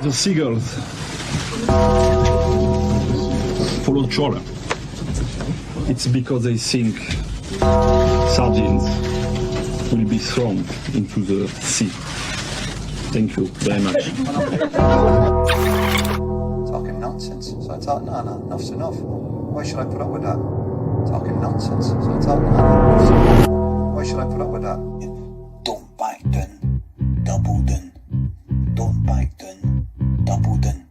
The seagulls follow trawler. It's because they think sardines will be thrown into the sea. Thank you very much. Talking nonsense. So I thought, no, enough's enough. Why should I put up with that? Talking nonsense. So I thought, no, enough's enough. Why should I put up with that? Don't back down. Double doon. Don't back down. Double doon.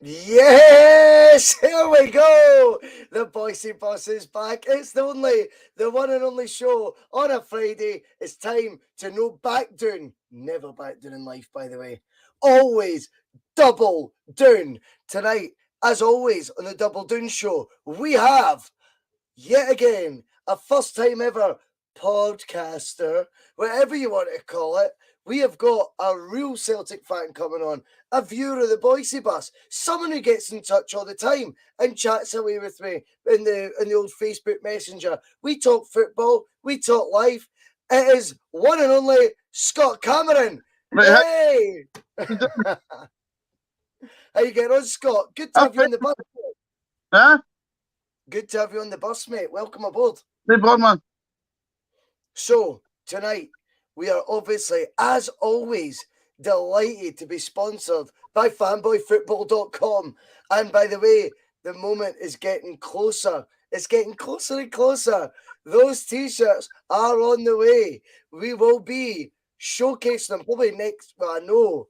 Yes, here we go. The Boisey Boss is back. It's the one and only show on a Friday. It's time to no back down. Never back down in life, by the way. Always double down. Tonight, as always, on the Double Doon Show, we have, yet again, a first time ever podcaster, whatever you want to call it. We have got a real Celtic fan coming on, a viewer of the Boisey Boss, someone who gets in touch all the time and chats away with me in the old Facebook Messenger. We talk football, we talk life. It is one and only Scott Cameron. Hey! How you getting on, Scott? Good to have you on the bus. Huh? Good to have you on the bus, mate. Welcome aboard. No problem, man. So, tonight, we are obviously, as always, delighted to be sponsored by fanboyfootball.com. And by the way, the moment is getting closer. It's getting closer and closer. Those t-shirts are on the way. We will be showcasing them probably next, well, I know,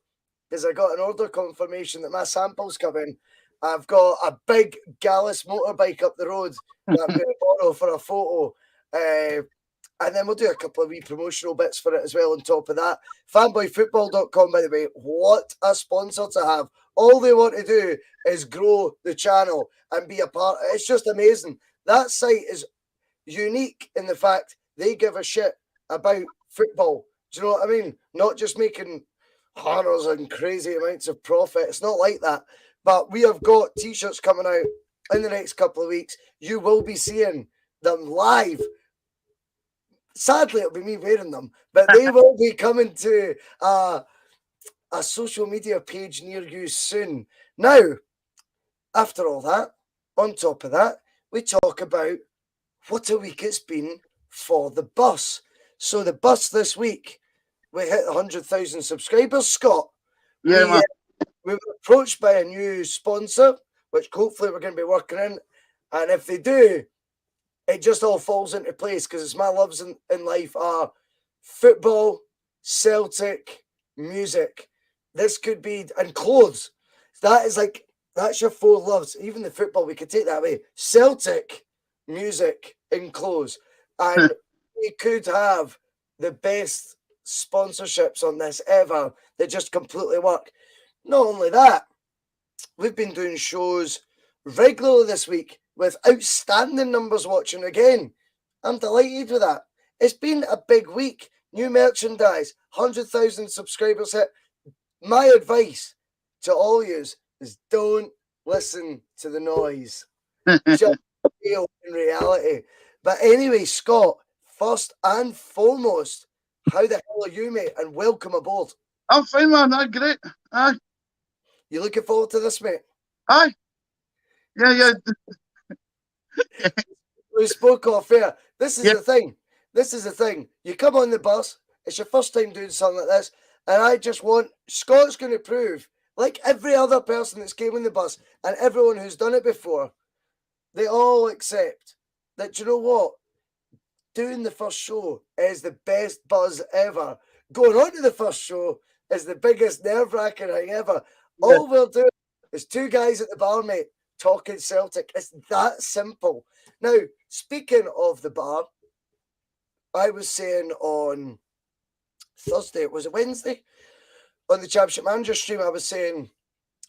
because I got an order confirmation that my sample's coming. I've got a big Gallus motorbike up the road that I'm going to borrow for a photo. And then we'll do a couple of wee promotional bits for it as well on top of that. Fanboyfootball.com, by the way, what a sponsor to have. All they want to do is grow the channel and be a part. It's just amazing. That site is unique in the fact they give a shit about football. Do you know what I mean? Not just making horrors and crazy amounts of profit. It's not like that. But we have got t-shirts coming out in the next couple of weeks. You will be seeing them live. Sadly, it'll be me wearing them, but they will be coming to a social media page near you soon. Now, after all that, on top of that, we talk about what a week it's been for the bus. So the bus this week, we hit 100,000 subscribers, Scott. Yeah, we were approached by a new sponsor, which hopefully we're going to be working in. And if they do, it just all falls into place because it's my loves in life are football, Celtic, music. This could be, and clothes. That's your four loves. Even the football, we could take that way. Celtic, music, and clothes. And we could have the best sponsorships on this ever. They just completely work. Not only that, we've been doing shows regularly this week with outstanding numbers watching again. I'm delighted with that. It's been a big week. New merchandise, 100,000 subscribers hit. My advice to all yous is don't listen to the noise. Just feel in reality. But anyway, Scott, first and foremost, how the hell are you, mate? And welcome aboard. I'm fine, man. Aye, great. Aye. You looking forward to this, mate? Aye. Yeah. We spoke off air. This is Yeah. the thing. This is the thing. You come on the bus. It's your first time doing something like this. And I just want Scott's going to prove, like every other person that's came on the bus and everyone who's done it before, they all accept that, you know what? Doing the first show is the best buzz ever. Going on to the first show is the biggest nerve-wracking thing ever. Yeah. All we're doing is two guys at the bar, mate, talking Celtic. It's that simple. Now, speaking of the bar, I was saying on Thursday, was it Wednesday? On the Championship Manager stream, I was saying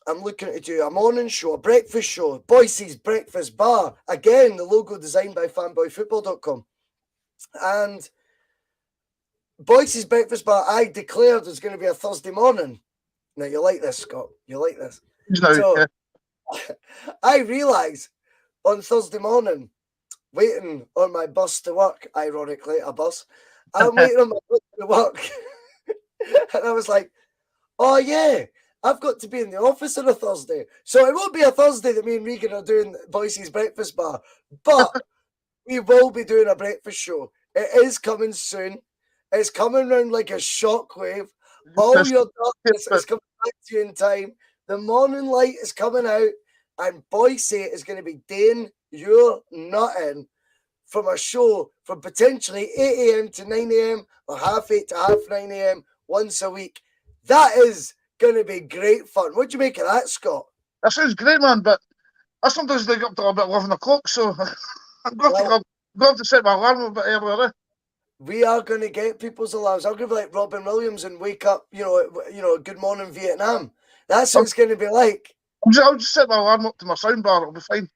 I'm looking to do a morning show, a breakfast show, Boisey's Breakfast Bar. Again, the logo designed by fanboyfootball.com. And Boisey's Breakfast Bar, I declared was going to be a Thursday morning. Now, you like this, Scott. You like this. No, So, yeah. I realised on Thursday morning, waiting on my bus to work, ironically, a bus, I'm waiting on my bus to work. And I was like, oh, yeah, I've got to be in the office on a Thursday. So it won't be a Thursday that me and Regan are doing Boisey's Breakfast Bar, but we will be doing a breakfast show. It is coming soon. It's coming round like a shockwave. All your darkness is coming back to you in time. The morning light is coming out, and Bhoycie is going to be daying your nutting from a show from potentially 8 a.m. to 9 a.m. or 8:30 to 9 a.m. once a week. That is going to be great fun. What do you make of that, Scott? That sounds great, man, but I sometimes dig up till about 11 o'clock, so I'm going to set my alarm a bit earlier. We are going to get people's alarms. I'm going to be like Robin Williams and wake up, Good Morning Vietnam. That's what it's going to be like. I'll just set my alarm up to my soundbar, it'll be fine.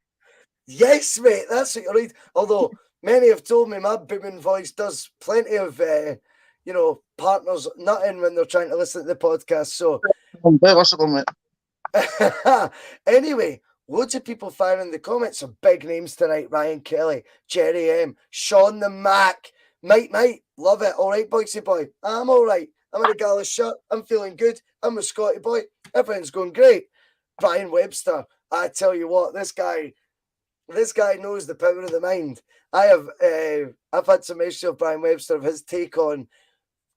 Yes, mate, that's what you need. Although many have told me my booming voice does plenty of, partners nutting when they're trying to listen to the podcast. So, Listen, mate. Anyway, loads of people firing in the comments. Some big names tonight: Ryan Kelly, Jerry M, Sean the Mac, Mike, love it. All right, Boisey boy, I'm all right. I'm in a gala shirt. I'm feeling good. I'm a Scotty boy. Everything's going great. Brian Webster, I tell you what, this guy knows the power of the mind. I've had some issue of Brian Webster of his take on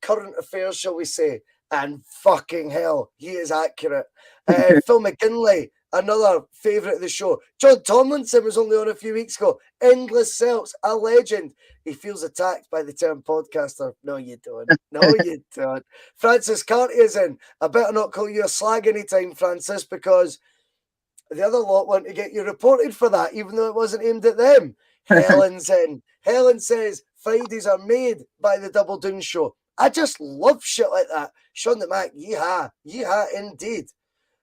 current affairs, shall we say, and fucking hell, he is accurate. Phil McKinley, another favourite of the show. John Tomlinson was only on a few weeks ago. Endless Celts, a legend. He feels attacked by the term podcaster. No, you don't. No, you don't. Francis Cartier's in. I better not call you a slag anytime, Francis, because the other lot want to get you reported for that, even though it wasn't aimed at them. Helen's in. Helen says Fridays are made by the Double Doon Show. I just love shit like that. Sean the Mac, yeehaw indeed.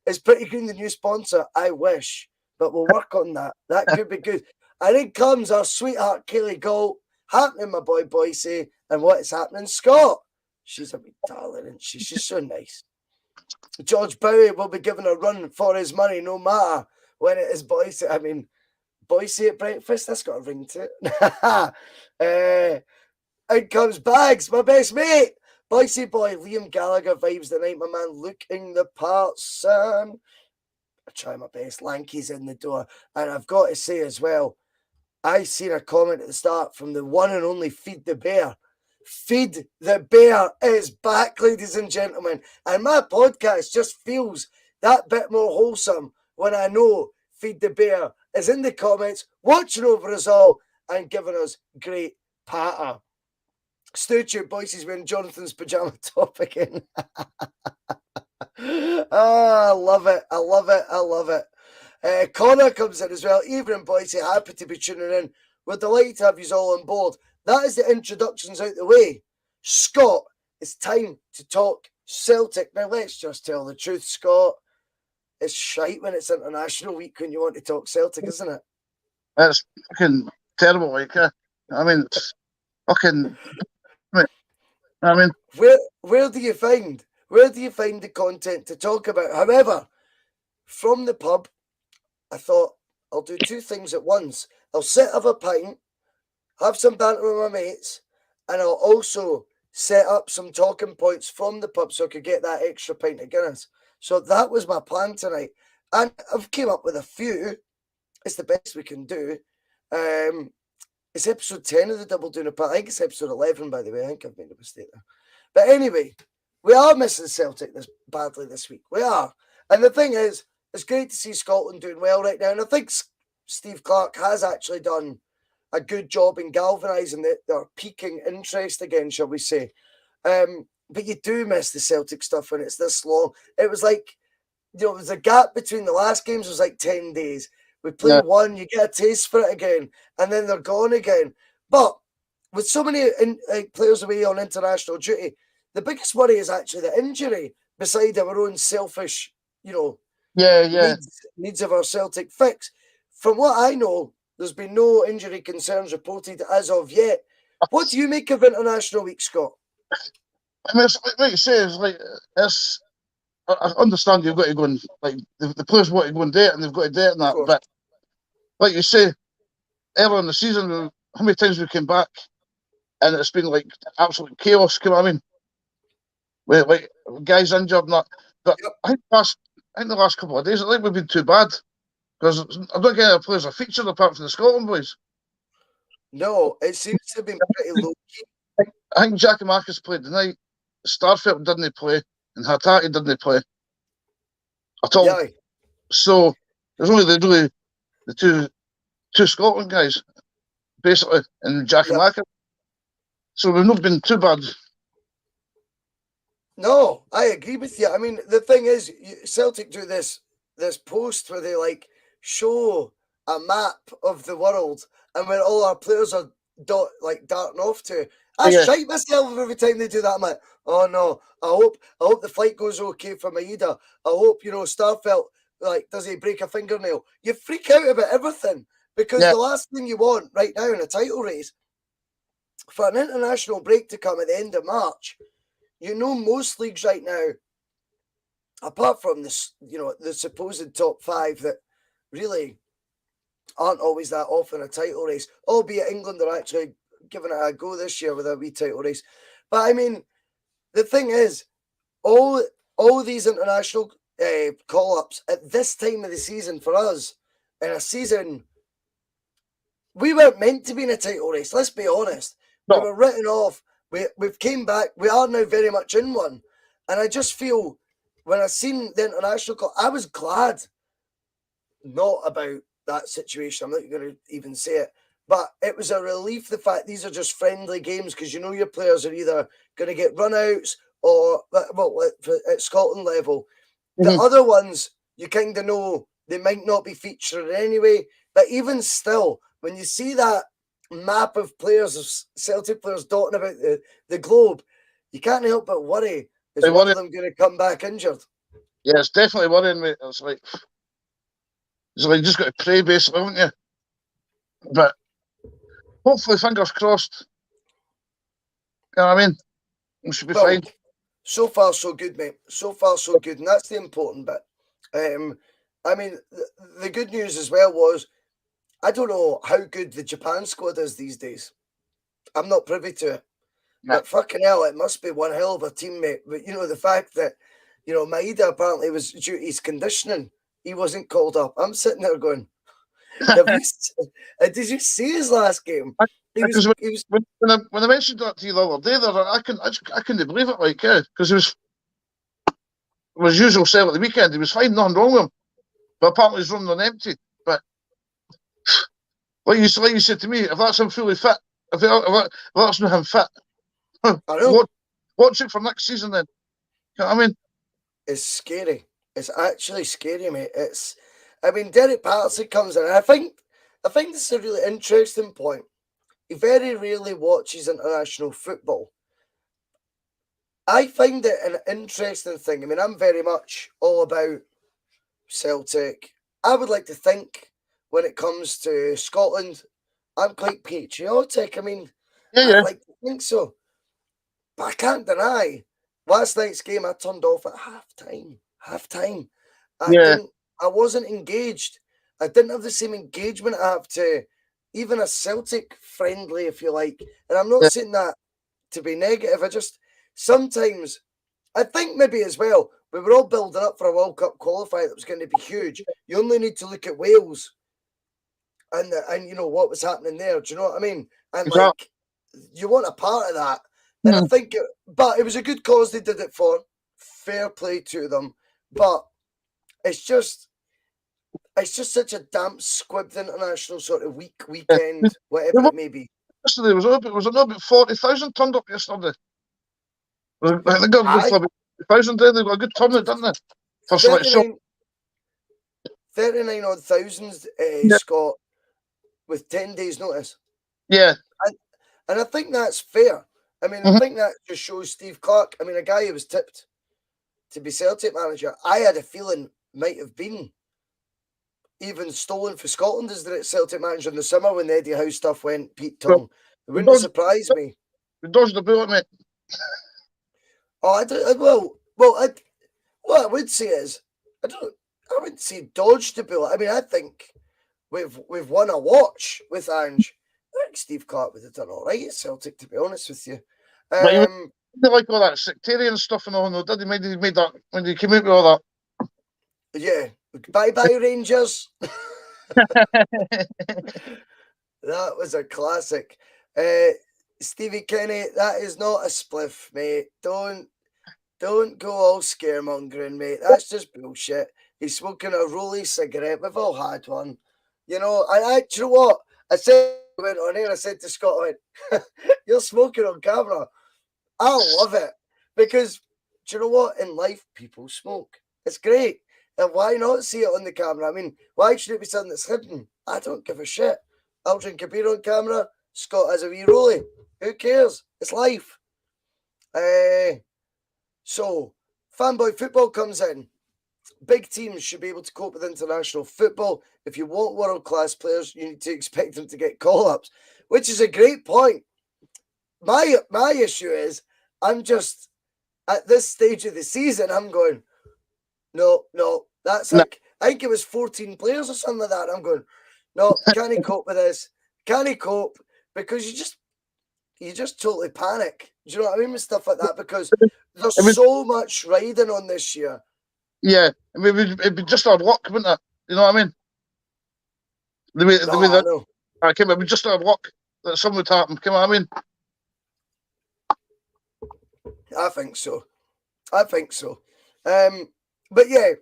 Is Pretty Green the new sponsor? I wish, but we'll work on that. That could be good. And in comes our sweetheart Kaylee Galt. Happening, my boy Boisey. And what is happening, Scott? She's a wee darling, and she's so nice. George Bowie will be given a run for his money, no matter when it is Boisey. I mean, Boisey at breakfast, that's got a ring to it. Out comes Bags, my best mate. Boisey boy, Liam Gallagher vibes the night, my man, looking the part, son. I try my best. Lanky's in the door. And I've got to say as well, I seen a comment at the start from the one and only Feed the Bear. Feed the Bear is back, ladies and gentlemen. And my podcast just feels that bit more wholesome when I know Feed the Bear is in the comments, watching over us all and giving us great patter. Stewart Boisey's wearing Jonathan's pajama top again. I love it. I love it. Connor comes in as well. Evening, Boisey. Happy to be tuning in. We're delighted to have you all on board. That is the introductions out the way. Scott, it's time to talk Celtic. Now, let's just tell the truth, Scott. It's shite when it's international week when you want to talk Celtic, isn't it? It's fucking terrible, like, I mean, it's fucking, I mean, where do you find the content to talk about? However, from the pub, I thought I'll do two things at once. I'll set up a pint, have some banter with my mates, and I'll also set up some talking points from the pub so I could get that extra pint of Guinness. So that was my plan tonight. And I've came up with a few. It's the best we can do. It's episode 10 of the Double Doon Show. I think it's episode 11, by the way. I think I've made a mistake there. But anyway, we are missing Celtic badly this week. We are. And the thing is, it's great to see Scotland doing well right now. And I think Steve Clarke has actually done a good job in galvanising their peaking interest again, shall we say. But you do miss the Celtic stuff when it's this long. It was like, you know, there's a gap between the last games was like 10 days. We play one, you get a taste for it again, and then they're gone again. But with so many players away on international duty, the biggest worry is actually the injury, beside our own selfish, you know, needs of our Celtic fix. From what I know, there's been no injury concerns reported as of yet. What do you make of international week, Scott? I mean, like you say, it's like, I understand you've got to go and, like, the players want to go and do it, and they've got to do it and that, but like you say, earlier in the season, how many times we came back and it's been like absolute chaos, you know what I mean? With like guys injured and that. But I think the last couple of days, I think we've been too bad, because I don't get any players are featured apart from the Scotland boys. No, it seems to have been pretty low key. I think Jackie Marcus played tonight, Starfelt didn't play, and Hattati didn't play at all. Yeah. So there's only the two Scotland guys, basically, and Jackie Marcus. So we've not been too bad. No, I agree with you. I mean, the thing is, Celtic do this post where they like show a map of the world and where all our players are darting off to. I shite myself every time they do that. I'm like, oh no, I hope the flight goes okay for Maeda. I hope, you know, Starfelt, like, does he break a fingernail? You freak out about everything, because the last thing you want right now in a title race, for an international break to come at the end of March, you know, most leagues right now, apart from this, you know, the supposed top five that really aren't always that often a title race, albeit England are actually giving it a go this year with a wee title race. But I mean, the thing is, all these international call-ups at this time of the season for us, in a season, we weren't meant to be in a title race, let's be honest. No. We were written off. We've came back. We are now very much in one. And I just feel, when I seen the international call, I was glad not about that situation. I'm not going to even say it. But it was a relief, the fact these are just friendly games, because you know your players are either going to get run-outs or, well, at Scotland level. The other ones, you kind of know they might not be featured anyway. But even still, when you see that map of players, of Celtic players dotting about the globe, you can't help but worry. Is one of them going to come back injured? Yeah, it's definitely worrying me. It's like you just got to pray, basically, haven't you? But hopefully, fingers crossed. You know what I mean? We should be fine. So far, so good, mate. So far, so good. And that's the important bit. I mean, the good news as well was, I don't know how good the Japan squad is these days. I'm not privy to it. No. But fucking hell, it must be one hell of a team, mate. But, you know, the fact that, you know, Maeda apparently was due to his conditioning, he wasn't called up. I'm sitting there going, did you see his last game? When I mentioned that to you the other day, I couldn't believe it, like, because he was usual sell at the weekend. He was fine, nothing wrong with him. But apparently he's running on empty. But like you said to me, if that's him fully fit, if that's not him fit, watch it for next season then. You know what I mean? It's scary. It's actually scary, mate. I mean, Derek Patterson comes in, and I think this is a really interesting point. He very rarely watches international football. I find it an interesting thing. I mean, I'm very much all about Celtic. I would like to think when it comes to Scotland, I'm quite patriotic. I mean, Yeah, I'd like to think so. But I can't deny last night's game I turned off at half time. yeah. I wasn't engaged. I didn't have the same engagement I have to even a Celtic friendly, if you like. And I'm not Yeah. saying that to be negative. I just sometimes I think maybe as well, we were all building up for a World Cup qualifier that was going to be huge. You only need to look at Wales and you know what was happening there. Do you know what I mean? And Exactly. like you want a part of that. And I think but it was a good cause they did it for. Fair play to them. But it's just such a damp squibbed international sort of weekend, whatever it may be. Yesterday was it not about 40,000 turned up yesterday? They got good for about 40,000 there. They got a good turnout, didn't they? For like 39 odd thousands, Scott, with 10 days notice. Yeah. And I think that's fair. I mean, I think that just shows Steve Clarke. I mean, a guy who was tipped to be Celtic manager, I had a feeling might have been even stolen for Scotland as the Celtic manager in the summer when the Eddie Howe stuff went Pete Tongue. It wouldn't surprise me. We dodged the bullet, mate. Oh, what I would say is, I wouldn't say dodged the bullet. I mean, I think we've won a watch with Ange. I think Steve Clarke would have done all right at Celtic, to be honest with you. But he like all that sectarian stuff and all, no, did he? Made that when he came out with all that. Yeah. Bye, Rangers. That was a classic. Stevie Kenny, that is not a spliff, mate. Don't go all scaremongering, mate. That's just bullshit. He's smoking a Rolly cigarette. We've all had one. You know, do you know what? I went on here, I said to Scott, you're smoking on camera. I love it. Because, do you know what? In life, people smoke. It's great. And why not see it on the camera? I mean, why should it be something that's hidden? I don't give a shit. I'll drink a beer on camera. Scott has a wee rollie. Who cares? It's life. So, fanboy football comes in. Big teams should be able to cope with international football. If you want world-class players, you need to expect them to get call-ups, which is a great point. My issue is, I'm just, at this stage of the season, I'm going, no, that's like, I think it was 14 players or something like that. I'm going, no, can't he cope with this? Can't he cope? Because you just totally panic. Do you know what I mean with stuff like that? Because there's so much riding on this year. Yeah, I mean, it'd be just our luck, wouldn't it? You know what I mean? The way that I came, it'd be just our luck that something would happen. You know what I mean? I think so. But yeah,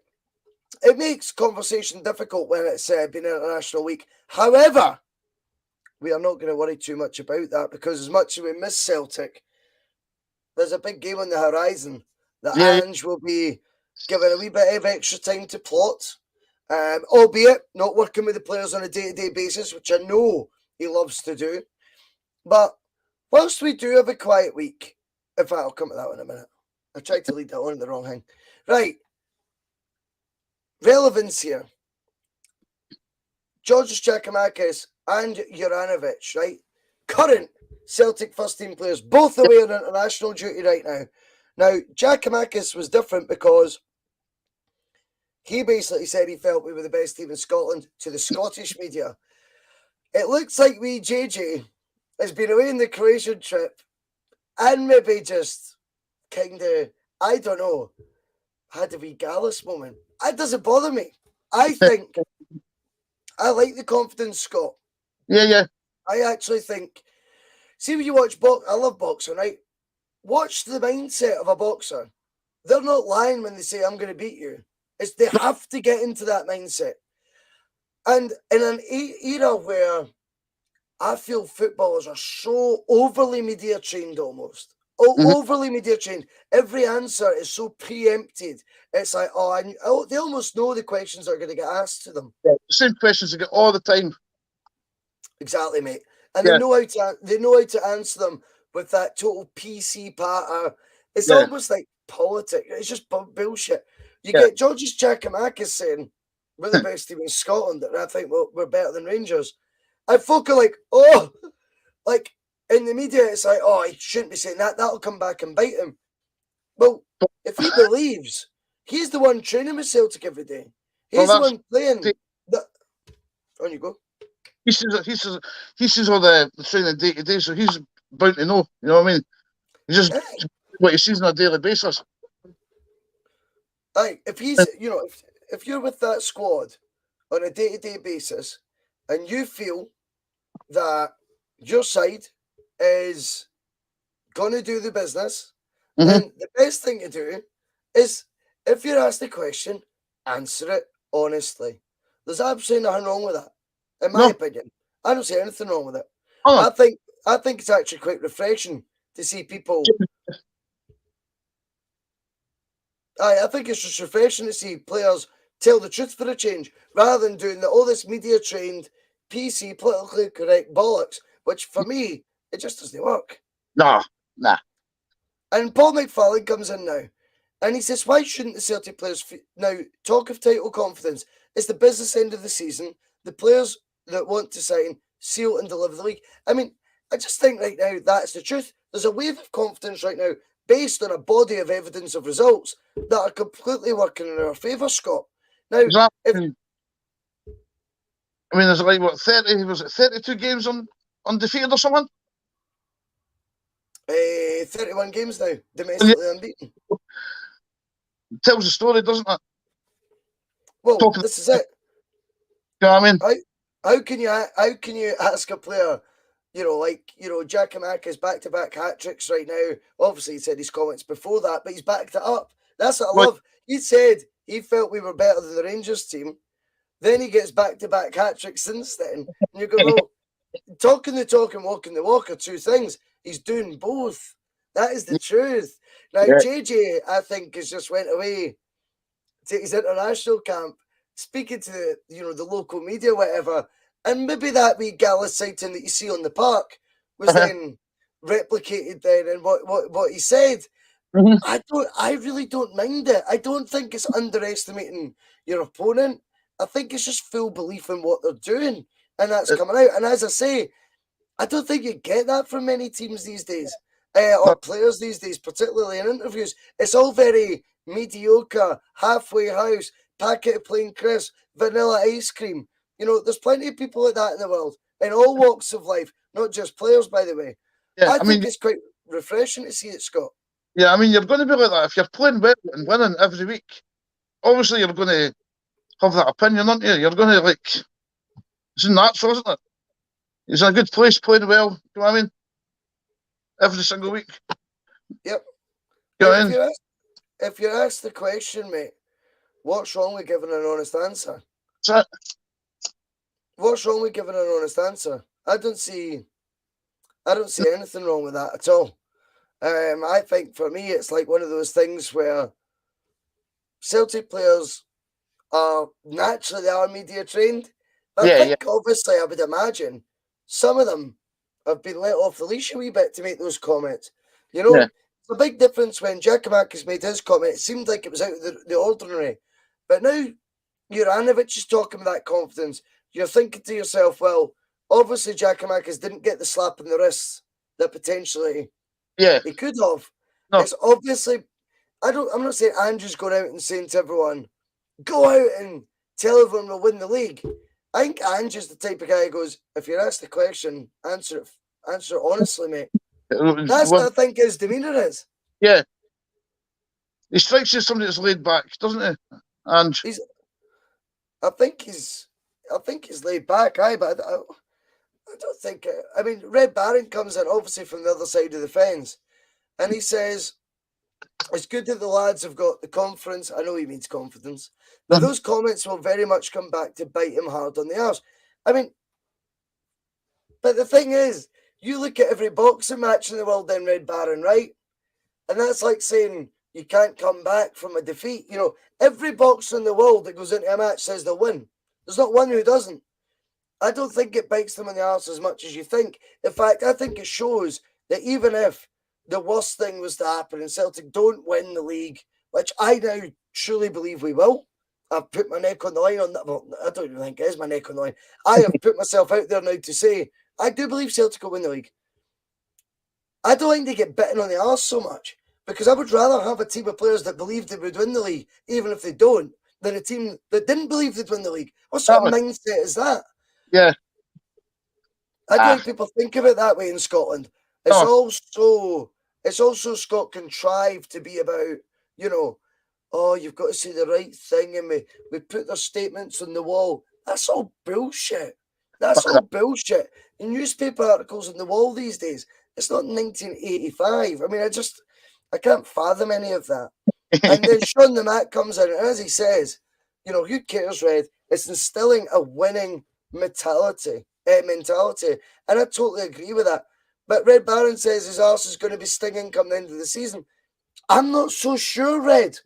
it makes conversation difficult when it's been International Week. However, we are not going to worry too much about that because as much as we miss Celtic, there's a big game on the horizon that Ange will be given a wee bit of extra time to plot, albeit not working with the players on a day-to-day basis, which I know he loves to do. But whilst we do have a quiet week, in fact, I'll come to that one in a minute. I tried to lead that on the wrong thing. Right. Relevance here. Georgios Giakoumakis and Juranovic, right? Current Celtic first-team players, both away on international duty right now. Now, Giakoumakis was different because he basically said he felt we were the best team in Scotland to the Scottish media. It looks like wee JJ has been away on the Croatian trip and maybe just kind of, I don't know, had a wee Gallus moment. That doesn't bother me. I think I like the confidence, Scott. Yeah. I actually think, see when you watch I love boxing, right? Watch the mindset of a boxer. They're not lying when they say, I'm going to beat you. It's they have to get into that mindset. And in an era where I feel footballers are so overly media trained almost. Overly media trained. Every answer is so preempted. It's like, they almost know the questions that are going to get asked to them. Yeah, the same questions they get all the time. Exactly, mate. And they know how to answer them with that total PC patter, It's Yeah. almost like politics. It's just bullshit. You get George's Giacomakis saying, we're the best team in Scotland, and I think we're better than Rangers. And folk are like, oh, like in the media, it's like, oh, he shouldn't be saying that. That'll come back and bite him. Well, if he believes, he's the one training with Celtic every day. He's the one playing. On you go. He sees all the training day to day, so he's bound to know. You know what I mean? He's just what he sees on a daily basis. Like if he's, if you're with that squad on a day-to-day basis, and you feel that your side is going to do the business, then the best thing to do is, if you're asked a question, answer it honestly. There's absolutely nothing wrong with that, in my opinion. I don't see anything wrong with it. I think it's actually quite refreshing to see people. I think it's just refreshing to see players tell the truth for a change, rather than doing all this media-trained, PC, politically correct bollocks, which for me, it just doesn't work. Nah. And Paul McFarlane comes in now, and he says, why shouldn't the Celtic players now talk of title confidence? It's the business end of the season. The players that want to sign, seal and deliver the league. I mean, I just think right now that's the truth. There's a wave of confidence right now based on a body of evidence of results that are completely working in our favour, Scott. Now, there's like, what, 32 games undefeated or something? 31 games now, domestically unbeaten. Tells the story, doesn't it? Well, this is it. You know what I mean? How can you ask a player, Giacomakis back-to-back hat-tricks right now? Obviously, he said his comments before that, but he's backed it up. That's what I love. He said he felt we were better than the Rangers team. Then he gets back-to-back hat-tricks since then. And you go, well, talking the talk and walking the walk are two things. He's doing both. That is the truth. Now, JJ, I think, has just went away to his international camp, speaking to the local media, whatever, and maybe that wee gala sighting that you see on the park was then replicated then in what he said. I really don't mind it. I don't think it's underestimating your opponent. I think it's just full belief in what they're doing, and that's coming out. And as I say, I don't think you get that from many teams these days, or players these days, particularly in interviews. It's all very mediocre, halfway house, packet of plain crisps, vanilla ice cream. There's plenty of people like that in the world, in all walks of life, not just players, by the way. Yeah, I think it's quite refreshing to see it, Scott. Yeah, I mean, you're going to be like that. If you're playing well and winning every week, obviously you're going to have that opinion, aren't you? You're going to, it's natural, isn't it? He's in a good place, playing well, you know what I mean? Every single week. Yep. You know what I mean? If you're asked the question, mate, what's wrong with giving an honest answer? That's it. What's wrong with giving an honest answer? I don't see anything wrong with that at all. I think for me, it's like one of those things where Celtic players are naturally media trained. But I think obviously I would imagine some of them have been let off the leash a wee bit to make those comments. It's a big difference when Giacomakis made his comment. It seemed like it was out of the ordinary. But now Juranovic is talking with that confidence. You're thinking to yourself, well, obviously Giacomakis didn't get the slap in the wrists that potentially he could have. No. It's obviously, I'm not saying Andrew's going out and saying to everyone, go out and tell everyone we'll win the league. I think Andrew's the type of guy who goes, if you're asked the question, answer it honestly, mate. That's what I think his demeanour is. Yeah. He strikes you as somebody that's laid back, doesn't he? And I think he's laid back, but I don't think. I mean, Red Baron comes in obviously from the other side of the fence, and he says it's good that the lads have got the confidence. I know he means confidence, but those comments will very much come back to bite him hard on the arse. I mean, but the thing is, you look at every boxing match in the world, then Red Baron, right? And that's like saying you can't come back from a defeat. Every boxer in the world that goes into a match says they'll win. There's not one who doesn't. I don't think it bites them in the arse as much as you think. In fact, I think it shows that even if the worst thing was to happen and Celtic don't win the league, which I now truly believe we will. I've put my neck on the line on that. Well, I don't even think it is my neck on the line. I have put myself out there now to say I do believe Celtic will win the league. I don't think they get bitten on the arse so much because I would rather have a team of players that believed they would win the league, even if they don't, than a team that didn't believe they'd win the league. What sort of mindset is that? Yeah. I don't think people think of it that way in Scotland. It's also Scott contrived to be about, you know, oh, you've got to say the right thing and we put their statements on the wall. That's all bullshit. That's all bullshit. The newspaper articles on the wall these days, it's not 1985. I mean, I can't fathom any of that. And then Sean the Mac comes in, and as he says, you know, who cares, Red? It's instilling a winning mentality. And I totally agree with that. But Red Baron says his arse is going to be stinging come the end of the season. I'm not so sure, Red.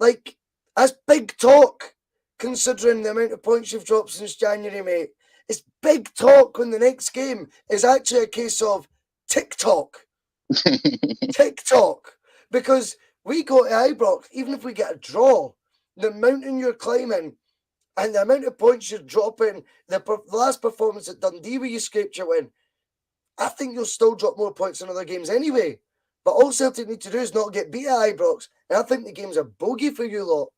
Like, that's big talk, considering the amount of points you've dropped since January, mate. It's big talk when the next game is actually a case of TikTok. TikTok. Because we go to Ibrox, even if we get a draw, the mountain you're climbing and the amount of points you're dropping, the last performance at Dundee where you scraped your win, I think you'll still drop more points in other games anyway. But all Celtic need to do is not get beat at Ibrox. And I think the game's a bogey for you lot.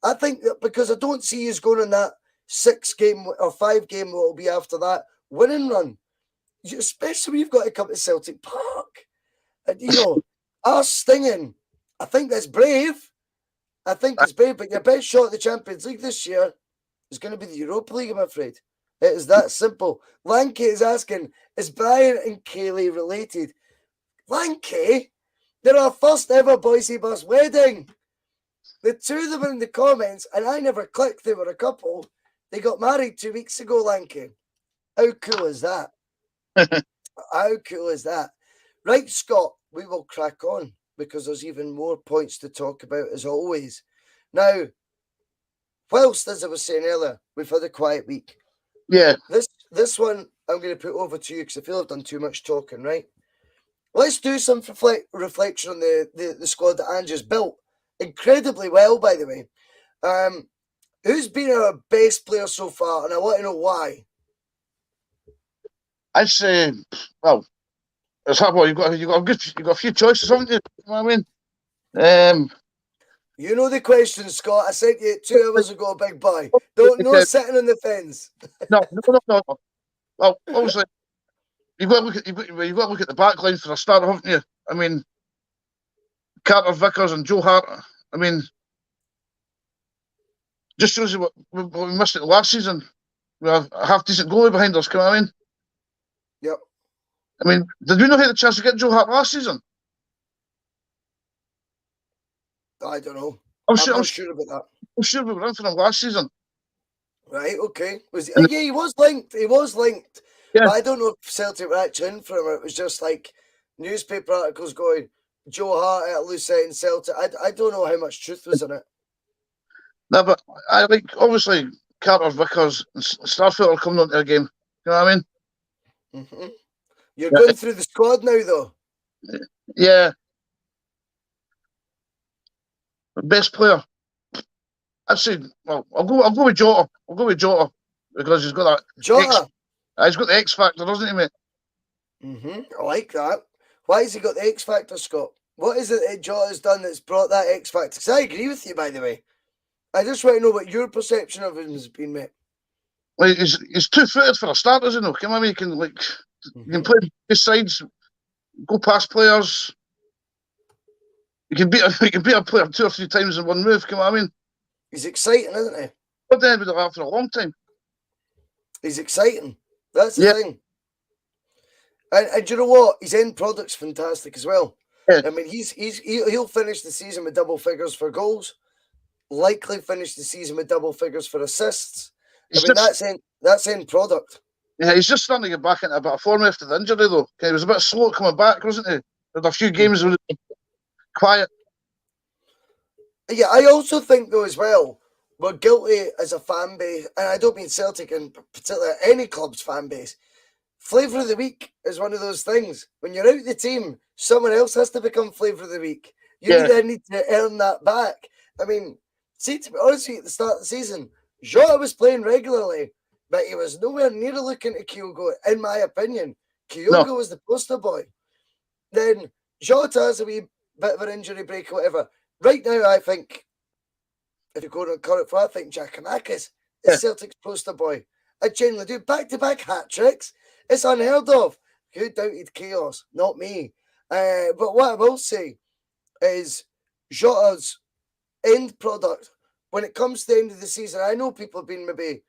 I think that because I don't see you going on that 6-game or 5-game what will be after that winning run. Especially when you've got to come to Celtic Park. And, you know, us stinging. I think that's brave. I think it's brave. But your best shot at the Champions League this year is going to be the Europa League, I'm afraid. It is that simple. Lanky is asking, is Brian and Kayleigh related? Lanky? They're our first ever Boisey Boss wedding. The two of them are in the comments, and I never clicked they were a couple. They got married 2 weeks ago, Lanky. How cool is that? How cool is that? Right, Scott, we will crack on because there's even more points to talk about as always. Now, whilst, as I was saying earlier, we've had a quiet week. Yeah. This one I'm going to put over to you because I feel I've done too much talking, right? Let's do some reflection on the squad that Ange's built. Incredibly well, by the way. Who's been our best player so far? And I want to know why. I'd say, well, it's hard. Well, you've got a few choices, haven't you? You know what I mean? You know the question, Scott. I sent you 2 hours ago, big boy. No sitting on the fence. No. Well, obviously, you've got to look at the back line for a start, haven't you? I mean, Carter Vickers and Joe Hart. I mean, just shows you what we missed it last season. We have a half-decent goalie behind us, you know what I mean? Yep. I mean, did we not have the chance to get Joe Hart last season? I don't know. I'm not sure about that. I'm sure we were in for him last season. Right, okay. Yeah, he was linked. Yeah. But I don't know if Celtic were actually in for him, or it was just like newspaper articles going, Joe Hart at loose end Celtic. I don't know how much truth was in it. No, but I like, obviously, Carter Vickers and Starfield are coming onto the game. You know what I mean? Mm-hmm. You're going through the squad now, though. Yeah. Best player. I'd say, well, I'll go with Jota. I'll go with Jota because he's got that. Jota. He's got the X factor, doesn't he, mate? Mm-hmm. I like that. Why has he got the X factor, Scott? What is it that Jota's done that's brought that X factor? Because I agree with you, by the way. I just want to know what your perception of him has been, mate. Well, he's two-footed for a start, isn't he? Come on, he can you can play both sides, go past players. You can beat a player 2 or 3 times in one move. Come on, I mean. He's exciting, isn't he? I've been with him for a long time. He's exciting. That's the thing. And you know what? His end product's fantastic as well. Yeah. I mean, he'll finish the season with double figures for goals. Likely finish the season with double figures for assists. That's end product. Yeah, he's just starting to get back into a bit of form after the injury, though. He was a bit slow coming back, wasn't he? Had a few games where he was quiet. Yeah, I also think, though, as well, we're guilty as a fan base, and I don't mean Celtic in particular, any club's fan base. Flavour of the week is one of those things. When you're out the team, someone else has to become flavour of the week. You then need to earn that back. I mean, see, to be honest with you, at the start of the season, Jota was playing regularly, but he was nowhere near looking to Kyogo, in my opinion. Kyogo was the poster boy. Then Jota has a wee bit of an injury break or whatever. Right now, I think, if you're going to call it for, I think Giakoumakis is Celtic's poster boy. I genuinely do. Back-to-back hat-tricks. It's unheard of. Who doubted chaos? Not me. But what I will say is Jota's end product, when it comes to the end of the season, I know people have been maybe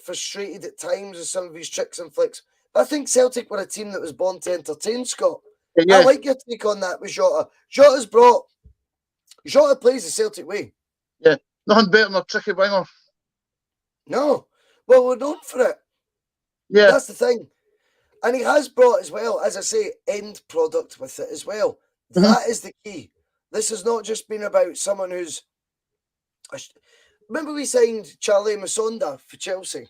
frustrated at times with some of his tricks and flicks, but I think Celtic were a team that was born to entertain, Scott. I like your take on that with Jota. Jota plays the Celtic way. Yeah, nothing better than a tricky winger. No. Well, we're known for it. Yeah. That's the thing. And he has brought, as well, as I say, end product with it as well. Mm-hmm. That is the key. This has not just been about someone who's... Remember we signed Charlie Masonda for Chelsea?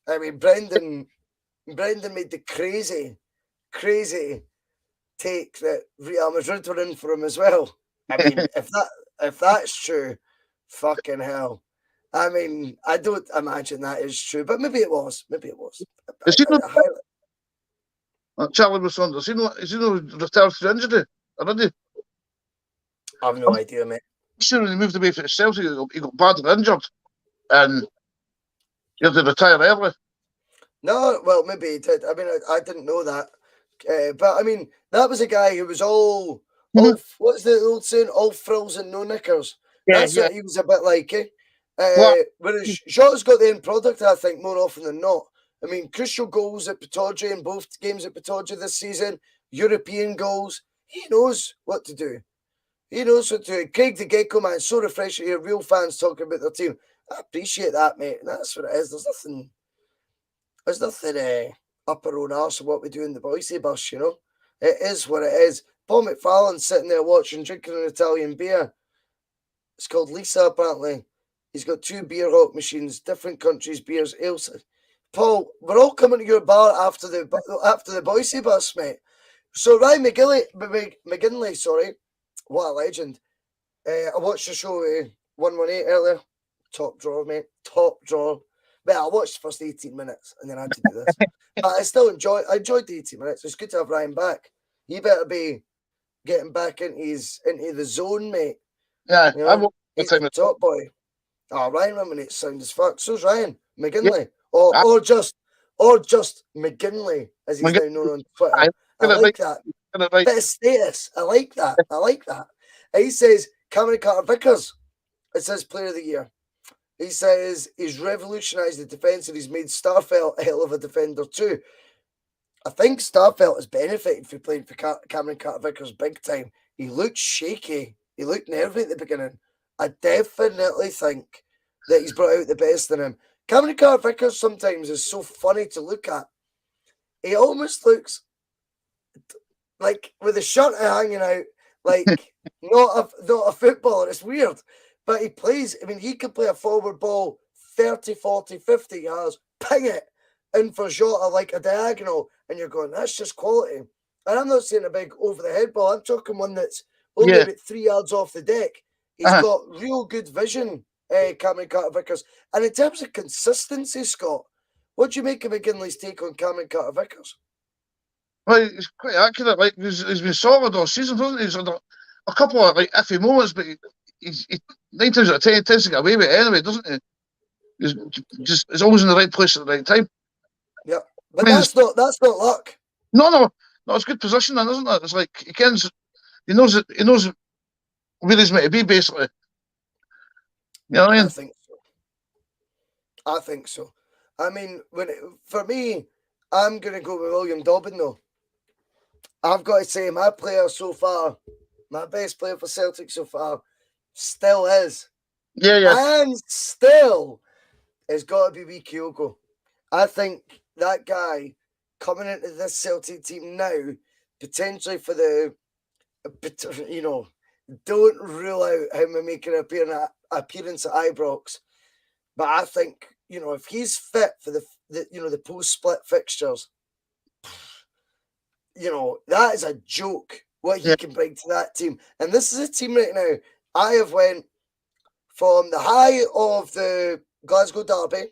I mean, Brendan made the crazy take that Real Madrid were in for him as well. I mean, if that's true, fucking hell. I mean, I don't imagine that is true, but maybe it was. Is he not Charlie Masonda? Is he not retired through injury already? I have no idea, mate. Sure, when he moved away from Celtic, he got badly injured, and he had to retire early. No, well, maybe he did. I mean, I didn't know that. But I mean, that was a guy who was all what's the old saying? All frills and no knickers. That's what he was a bit like, eh? Whereas Jota's got the end product, I think, more often than not. I mean, crucial goals at Pittodrie in both games at Pittodrie this season, European goals. He knows what to do. Craig the Gecko, man, so refreshing to hear real fans talking about their team. I appreciate that, mate. That's what it is. There's nothing up our own arse of what we do in the Boisey Boss, you know. It is what it is. Paul McFarlane's sitting there watching, drinking an Italian beer. It's called Lisa, apparently. He's got 2 beer hawk machines, different countries' beers, ales. Paul, we're all coming to your bar after the Boisey Boss, mate. So Ryan McGinley, sorry. What a legend. I watched the show 118 earlier. Top drawer, mate. Top drawer. Well, I watched the first 18 minutes and then I had to do this. But I enjoyed the 18 minutes. It's good to have Ryan back. He better be getting back into the zone, mate. Yeah, you know, he's the top boy. Oh, Ryan Ruminates sound as fuck. So's Ryan McGinley. Yeah. Or just McGinley, as he's now known on Twitter. I like that. Bit of status. I like that. And he says Cameron Carter-Vickers is his player of the year. He says he's revolutionised the defence and he's made Starfelt a hell of a defender too. I think Starfelt has benefited from playing for Cameron Carter-Vickers big time. He looked shaky. He looked nervy at the beginning. I definitely think that he's brought out the best in him. Cameron Carter-Vickers sometimes is so funny to look at. He almost looks like with the shirt hanging out, like not a footballer. It's weird. But he plays, I mean, he could play a forward ball 30, 40, 50 yards, ping it in for Jota like a diagonal, and you're going, that's just quality. And I'm not saying a big over-the-head ball. I'm talking one that's only about 3 yards off the deck. He's got real good vision, Cameron Carter-Vickers. And in terms of consistency, Scott, what do you make of McGinley's take on Cameron Carter-Vickers? Well, he's quite accurate. Like he's been solid all season, hasn't he? He's had a couple of like iffy moments, but he 9 times out of 10 he tends to get away with it anyway, doesn't he? He's always in the right place at the right time. Yeah, but that's not luck. No, it's good position, then, isn't it? It's like he knows where he's meant to be, basically. You know what I mean? I think so. I mean, for me, I'm going to go with William Dobbin, though. I've got to say, my player so far, my best player for Celtic so far, still is. Yeah. And still has got to be wee Kyogo. I think that guy coming into this Celtic team now, potentially for the, you know, don't rule out him making an appearance at Ibrox. But I think, you know, if he's fit for the post-split fixtures, you know, that is a joke what he can bring to that team. And this is a team right now. I have went from the high of the Glasgow Derby.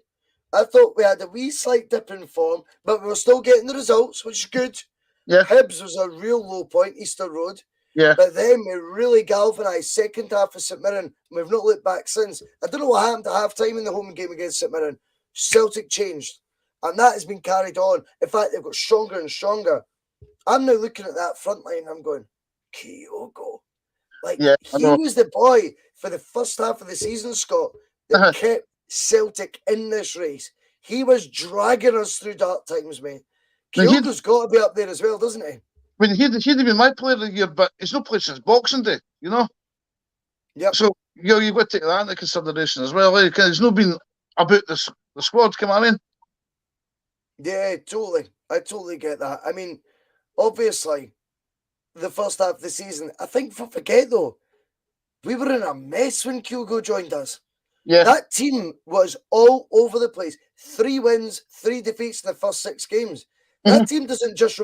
I thought we had a wee slight dip in form, but we were still getting the results, which is good. Yeah. Hibs was a real low point, Easter Road. Yeah. But then we really galvanised second half of St Mirren. We've not looked back since. I don't know what happened to half time in the home game against St Mirren. Celtic changed. And that has been carried on. In fact, they've got stronger and stronger. I'm now looking at that front line. I'm going, Kyogo. Like, he was the boy for the first half of the season, Scott, that kept Celtic in this race. He was dragging us through dark times, mate. Kyogo's got to be up there as well, doesn't he? I mean, he'd have been my player of the year, but he's not played since Boxing Day, you know? Yep. So, you've got to take that into consideration as well. Like, he's not been about the squad, come on in. Yeah, totally. I totally get that. I mean, obviously, the first half of the season, I think, forget though, we were in a mess when Kyogo joined us. Yeah. That team was all over the place. 3 wins, 3 defeats in the first 6 games. That team doesn't just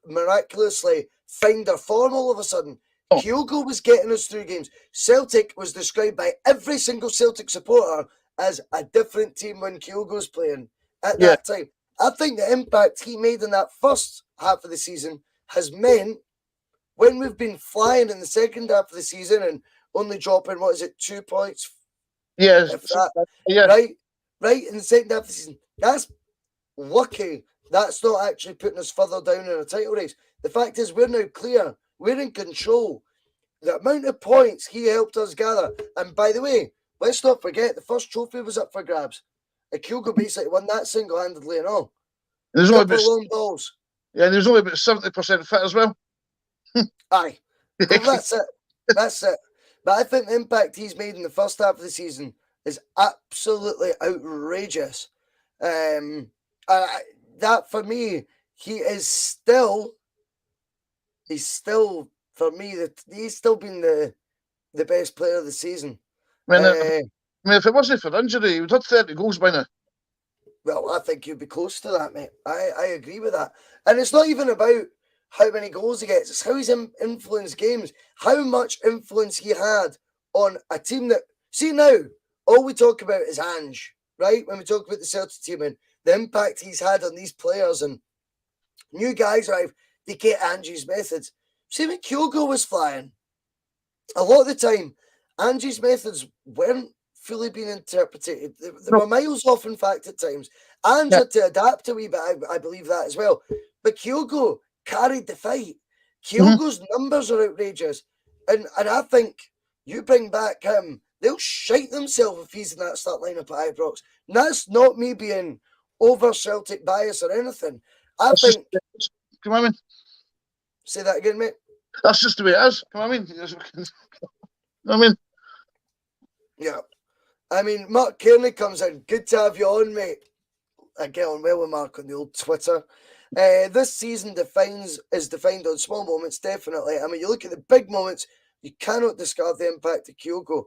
miraculously find their form all of a sudden. Kyogo was getting us through games. Celtic was described by every single Celtic supporter as a different team when Kyogo's playing at that time. I think the impact he made in that first half of the season has meant when we've been flying in the second half of the season and only dropping, 2 points? Yeah. Right, in the second half of the season. That's lucky. That's not actually putting us further down in a title race. The fact is, we're now clear. We're in control. The amount of points he helped us gather. And by the way, let's not forget, the first trophy was up for grabs. Kyogo basically won that single-handedly and all. There's only about long balls. Yeah, there's only about 70% fit as well. Aye. Well, that's it. That's it. But I think the impact he's made in the first half of the season is absolutely outrageous. That for me, he's still for me he's still been the best player of the season. I mean, if it wasn't for injury, he would have 30 goals by now. Well, I think you'd be close to that, mate. I agree with that. And it's not even about how many goals he gets. It's how he's influenced games. How much influence he had on a team that... See, now, all we talk about is Ange, right? When we talk about the Celtic team and the impact he's had on these players and new guys arrive, they get Ange's methods. See, when Kyogo was flying, a lot of the time, Ange's methods weren't fully being interpreted. They were miles off, in fact, at times. Ange had to adapt a wee bit, I believe that as well. But Kyogo carried the fight. Kyogo's numbers are outrageous. And I think you bring back him, they'll shite themselves if he's in that start lineup at Ibrox. And that's not me being over Celtic bias or anything. I think... Come on, man. Say that again, mate. That's just the way it is. Come on, man. I mean... Yeah. I mean, Mark Kearney comes in. Good to have you on, mate. I get on well with Mark on the old Twitter. This season is defined on small moments, definitely. I mean, you look at the big moments, you cannot discard the impact of Kyogo.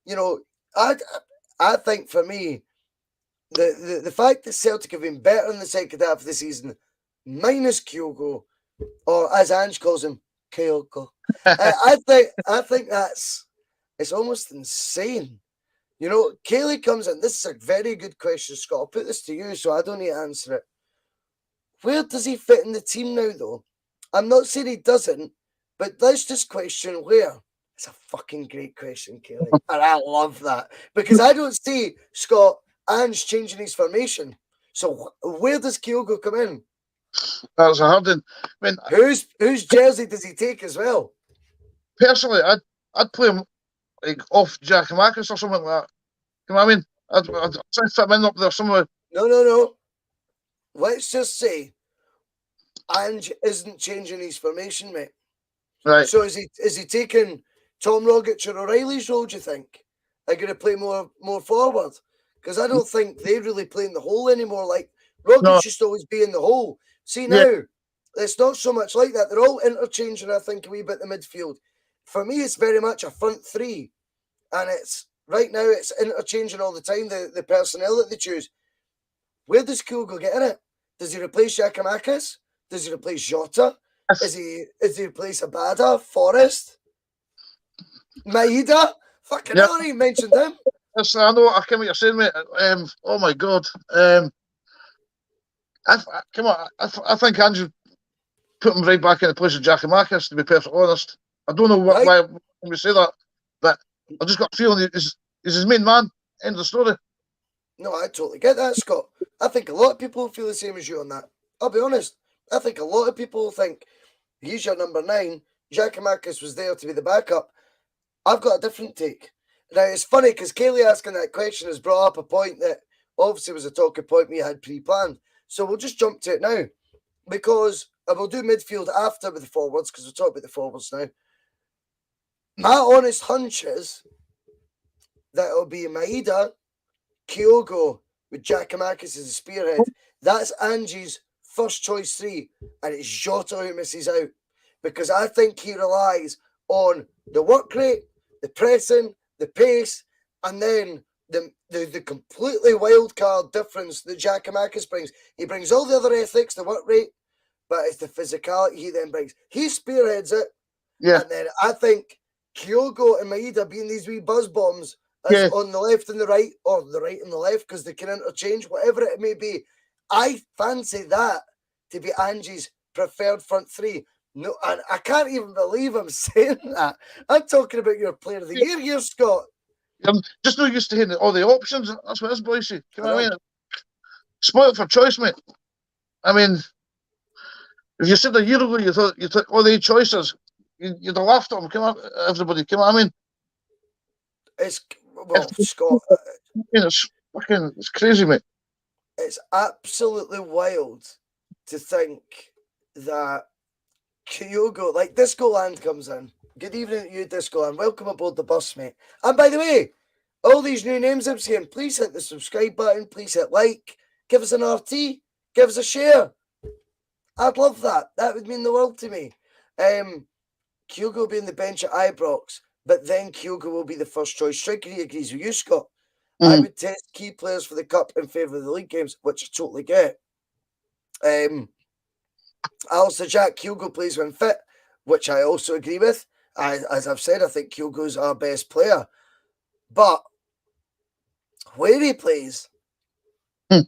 You know, I think for me, the fact that Celtic have been better in the second half of the season, minus Kyogo, or as Ange calls him, Kyogo. I think it's almost insane. You know, Kaylee comes in. This is a very good question, Scott. I'll put this to you, so I don't need to answer it. Where does he fit in the team now, though? I'm not saying he doesn't, but let's just question where. It's a fucking great question, Kaylee. And I love that. Because I don't see, Scott, Ange changing his formation. So where does Kyogo come in? That's a hard one. I mean, whose jersey does he take as well? Personally, I'd play him like off Giacomakis or something like that. You know what I mean? I'd try and fit him in up there somewhere. No. Let's just say Ange isn't changing his formation, mate. Right. So is he taking Tom Rogic or O'Reilly's role, do you think? Are going to play more forward? Because I don't think they really play in the hole anymore. Like, Rogic used to always be in the hole. See, now, it's not so much like that. They're all interchanging, I think, a wee bit the midfield. For me, it's very much a front three. And right now, it's interchanging all the time, the personnel that they choose. Where does Kyogo get in it? Does he replace Giacomakis? Does he replace Jota? Is he replace Abada? Forrest? Maeda? Fucking hell, I ain't mentioned him. Yes, I know. I can what you're saying, mate. Oh my God. Come on. I think Andrew put him right back in the place of Giakoumakis, to be perfectly honest. I don't know why we say that, but I just got a feeling he's his main man. End of the story. No, I totally get that, Scott. I think a lot of people feel the same as you on that. I'll be honest. I think a lot of people think he's your number 9. Giakoumakis was there to be the backup. I've got a different take. Now, it's funny because Kaylee asking that question has brought up a point that obviously was a talking point we had pre-planned. So we'll just jump to it now. Because, and we'll do midfield after with the forwards, because we'll talk about the forwards now. My honest hunch is that it'll be Maeda, Kyogo with Giakoumakis as a spearhead. That's Angie's first choice 3, and it's Jota who misses out. Because I think he relies on the work rate, the pressing, the pace, and then the completely wild card difference that Giakoumakis brings. He brings all the other ethics, the work rate, but it's the physicality he then brings. He spearheads it. Yeah. And then I think Kyogo and Maeda being these wee buzz bombs on the left and the right, or the right and the left, because they can interchange, whatever it may be. I fancy that to be Angie's preferred front 3. No, and I can't even believe I'm saying that. I'm talking about your player of the year here, Scott. I'm just not used to hearing all the options. That's what it is, Boisey. You know what I mean? Spoiled for choice, mate. I mean, if you said a year ago you took all the 8 choices, you'd have laughed at them. Come on, everybody. Come on, I mean, Scott. It's crazy, mate. It's absolutely wild to think that Kyogo, like Disco Land comes in. Good evening to you, Disco Land. Welcome aboard the bus, mate. And by the way, all these new names I'm seeing, please hit the subscribe button. Please hit like. Give us an RT. Give us a share. I'd love that. That would mean the world to me. Kyogo will be in the bench at Ibrox, but then Kyogo will be the first choice striker. He agrees with you, Scott. I would test key players for the cup in favour of the league games, which I totally get. Also, Jack, Kyogo plays when fit, which I also agree with. As I've said, I think Kyogo's our best player. But where he plays, I've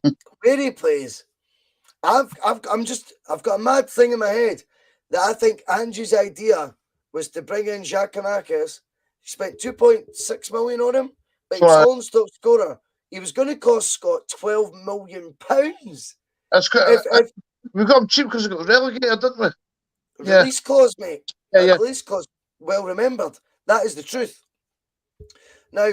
got a mad thing in my head that I think Angie's idea was to bring in Giakoumakis. He spent 2.6 million on him, but he's Holland's top scorer. He was going to cost Scott £12 million. That's quite. We got him cheap because we got relegated, didn't we? Release clause, mate. Yeah. Release clause. Well remembered. That is the truth. Now,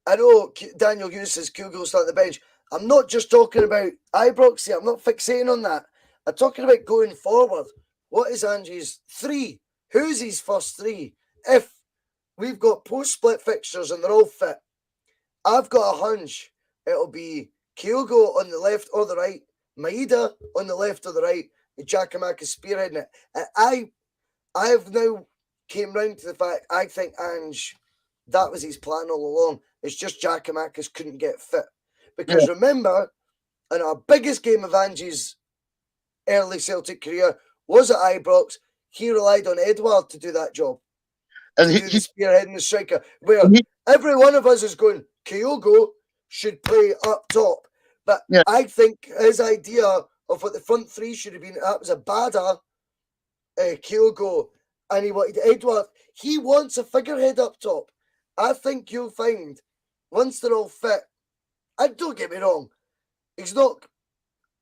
I know Daniel Hughes says Kyogo's on the bench. I'm not just talking about Ibrox here. I'm not fixating on that. I'm talking about going forward. What is Angie's 3? Who's his first 3? If we've got post-split fixtures and they're all fit, I've got a hunch it'll be Kyogo on the left or the right, Maeda on the left or the right, and Giakoumakis spearheading it. And I have now came round to the fact I think Ange, that was his plan all along. It's just Giakoumakis couldn't get fit. Because remember, in our biggest game of Angie's early Celtic career was at Ibrox, he relied on Edouard to do that job. And he spearheading the striker. Where every one of us is going, Kyogo should play up top. But I think his idea of what the front 3 should have been, that was Abada, Kyogo, and he wanted Edouard. He wants a figurehead up top. I think you'll find, once they're all fit, and don't get me wrong, he's not,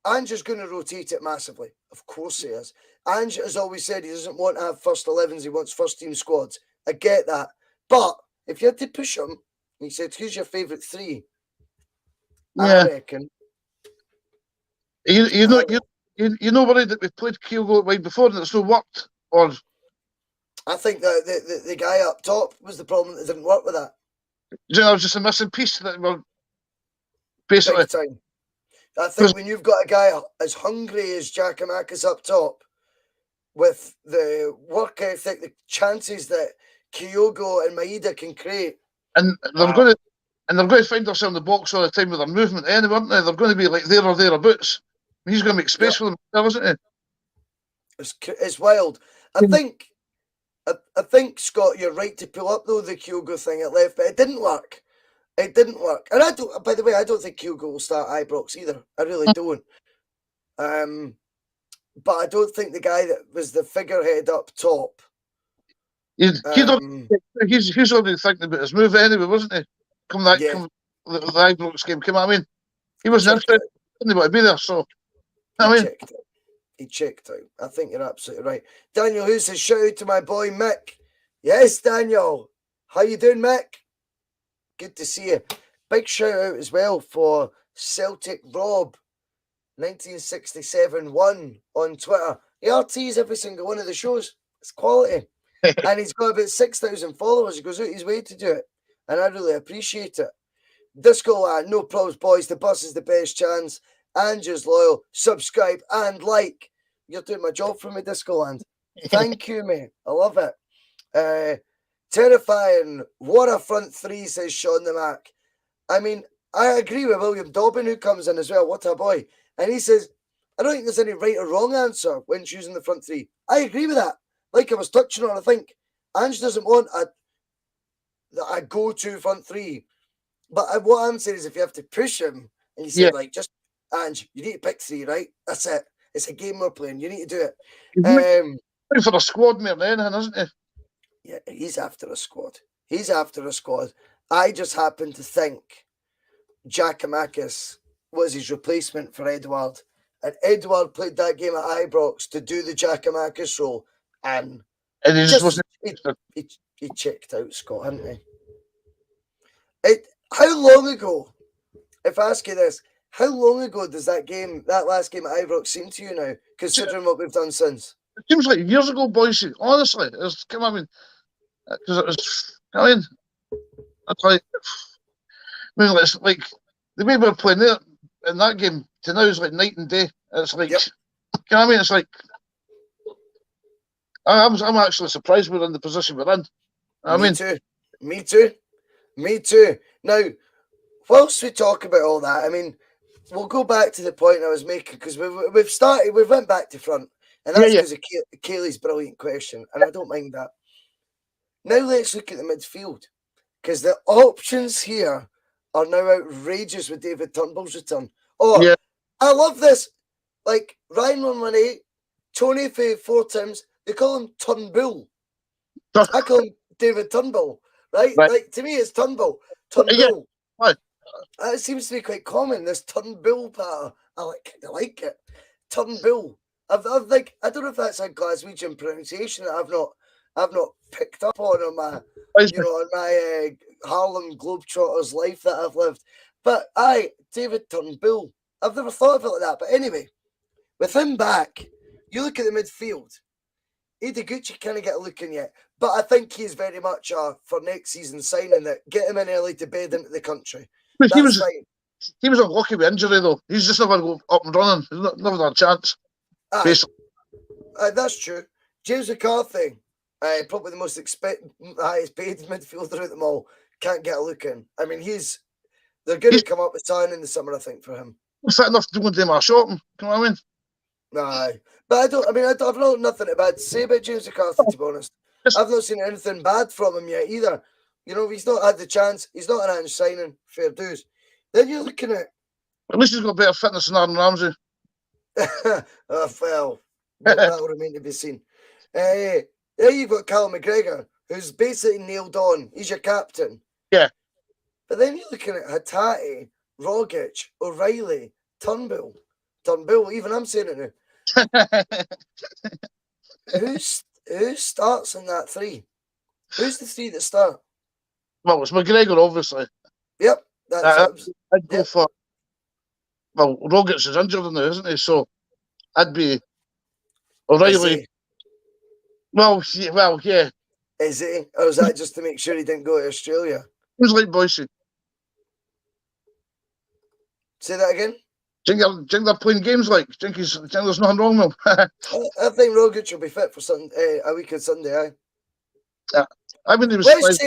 Ange is going to rotate it massively. Of course he is. Ange has always said he doesn't want to have first 11s, he wants first team squads. I get that. But if you had to push him, he said, who's your favourite 3? I reckon. You know worried that we've played Kyogo right before and it's not worked? Or I think that the guy up top was the problem that didn't work with that. It was just a missing piece that we're basically. I think when you've got a guy as hungry as Giakoumakis up top, with the work ethic, the chances that Kyogo and Maeda can create, and they're going to find themselves in the box all the time with their movement anyway, aren't they? They're going to be like there or thereabouts. He's going to make space for them, isn't he? It's wild. I think, Scott, you're right to pull up though the Kyogo thing at left, but it didn't work. It didn't work. And I don't. By the way, I don't think Kyogo will start Ibrox either. I really don't. But I don't think the guy that was the figurehead up top. He's already thinking about his move anyway, wasn't he? The Ibrox game came. I mean, he wasn't interested. He didn't want to be there. So he checked out. I think you're absolutely right. Daniel, who says shout out to my boy Mick? Yes, Daniel. How you doing, Mick? Good to see you. Big shout out as well for Celtic Rob 1967-1 on Twitter. He RTs every single one of the shows. It's quality. And he's got about 6,000 followers. He goes out his way to do it. And I really appreciate it. Disco Land, no problems, boys. The bus is the best chance. Andrew's loyal. Subscribe and like. You're doing my job for me, Disco Land. Thank you, mate. I love it. Terrifying. What a front three, says Sean the Mac. I mean, I agree with William Dobbin, who comes in as well. What a boy. And he says, I don't think there's any right or wrong answer when choosing the front three. I agree with that. Like I was touching on, I think Ange doesn't want a go-to front three. But what I'm saying is if you have to push him, and you say, like, just, Ange, you need to pick three, right? That's it. It's a game we're playing. You need to do it. He's for a squad more than anything, isn't he? Yeah, he's after a squad. He's after a squad. I just happen to think Giakoumakis was his replacement for Edouard. And Edouard played that game at Ibrox to do the Giakoumakis role. And he just wasn't. He checked out, Scott, hadn't he? How long ago, if I ask you this, how long ago does that last game at Ibrox seem to you now, considering what we've done since? It seems like years ago, Boisey. Honestly, because it was. It's like the way we're playing there in that game to now is like night and day. It's like, you know what I mean? It's like I'm actually surprised we're in the position we're in. Me too. Now, whilst we talk about all that, I mean, we'll go back to the point I was making because we've went back to front, and that's because of Kaylee's brilliant question, and I don't mind that. Now let's look at the midfield because the options here are now outrageous with David Turnbull's return. I love this. Like Ryan 118, Tony for 4 times, they call him Turnbull. I call him David Turnbull, right? Like to me, it's Turnbull. Turnbull. It seems to be quite common. This Turnbull pattern. I like it. Turnbull. I don't know if that's a Glaswegian pronunciation that I've not picked up on my Harlem Globetrotters life that I've lived. But David Turnbull. I've never thought of it like that. But anyway, with him back, you look at the midfield. Ideguchi can't get a look in yet. But I think he's very much for next season signing that get him in early to bed into the country. He was unlucky with injury though. He's just never go up and running. He's never had a chance. That's true. James McCarthy, probably the most highest paid midfielder of them all, can't get a look in. I mean, they're going to come up with signing in the summer, I think, for him. Fit enough to go and do my shopping. You know what I mean? Aye. But I've not nothing bad to say about James McCarthy, to be honest. I've not seen anything bad from him yet either. You know, he's not had the chance. He's not an Ange signing. Fair dues. Then you're looking at least he's got better fitness than Aaron Ramsey. Well, that will remain to be seen. There you've got Callum McGregor, who's basically nailed on. He's your captain. Yeah. But then you're looking at Hatate, Rogic, O'Reilly, Turnbull, even I'm saying it now. Who starts in that three? Who's the three that start? Well, it's McGregor, obviously. Yep. I'd go for... Well, Rogic is injured now, isn't he? So I'd be O'Reilly. Well, yeah. Is he? Or is that just to make sure he didn't go to Australia? Who's like Bhoycie? Say that again? Do you think they're playing games like? Do you think there's nothing wrong with him? I think Rogic will be fit for a week on Sunday, I mean, he was. Let's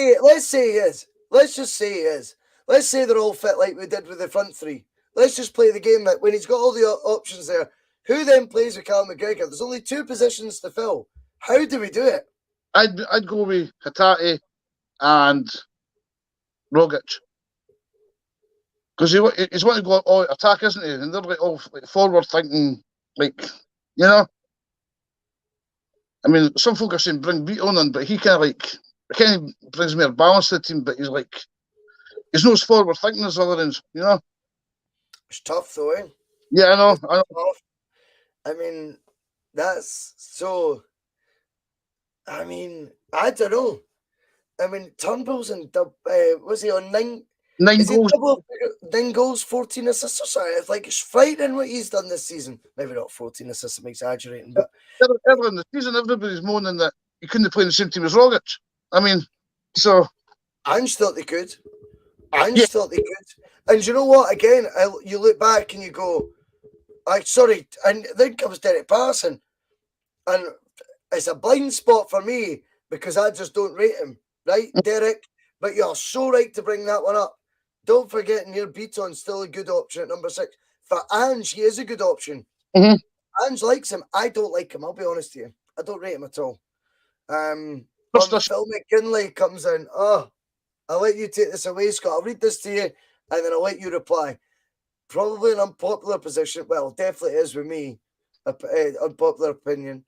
say he is. Let's just say he is. Let's say they're all fit like we did with the front three. Let's just play the game that when he's got all the options there, Who then plays with Cal McGregor? There's only 2 positions to fill. How do we do it? I'd go with Hatate and Rogic. Because he's want to go all attack, isn't he? And they're like all like forward thinking, like, you know. I mean, some folk are saying bring Bitton in, but he kind of brings more balance to the team. But he's not as forward thinking as other ends, you know. It's tough though, eh? Yeah, I know. Tough. I mean, that's so. I mean, I don't know. I mean, Turnbull's and was he on 9? 9 goals. 9 goals, 14 assists or something. It's like, it's frightening what he's done this season. Maybe not 14 assists, I'm exaggerating, but Earlier in the season, everybody's moaning that he couldn't play in the same team as Rogic. I mean, so Ange thought they could. Thought they could. And you know what? Again, you look back and you go, and then comes Derek Parson. And it's a blind spot for me because I just don't rate him, right, Derek? But you're so right to bring that one up. Don't forget, Nir Bitton's still a good option at number 6. For Ange, he is a good option. Mm-hmm. Ange likes him. I don't like him. I'll be honest with you. I don't rate him at all. Phil McKinley comes in. Oh, I'll let you take this away, Scott. I'll read this to you, and then I'll let you reply. Probably an unpopular position. Well, definitely is with me. Unpopular opinion.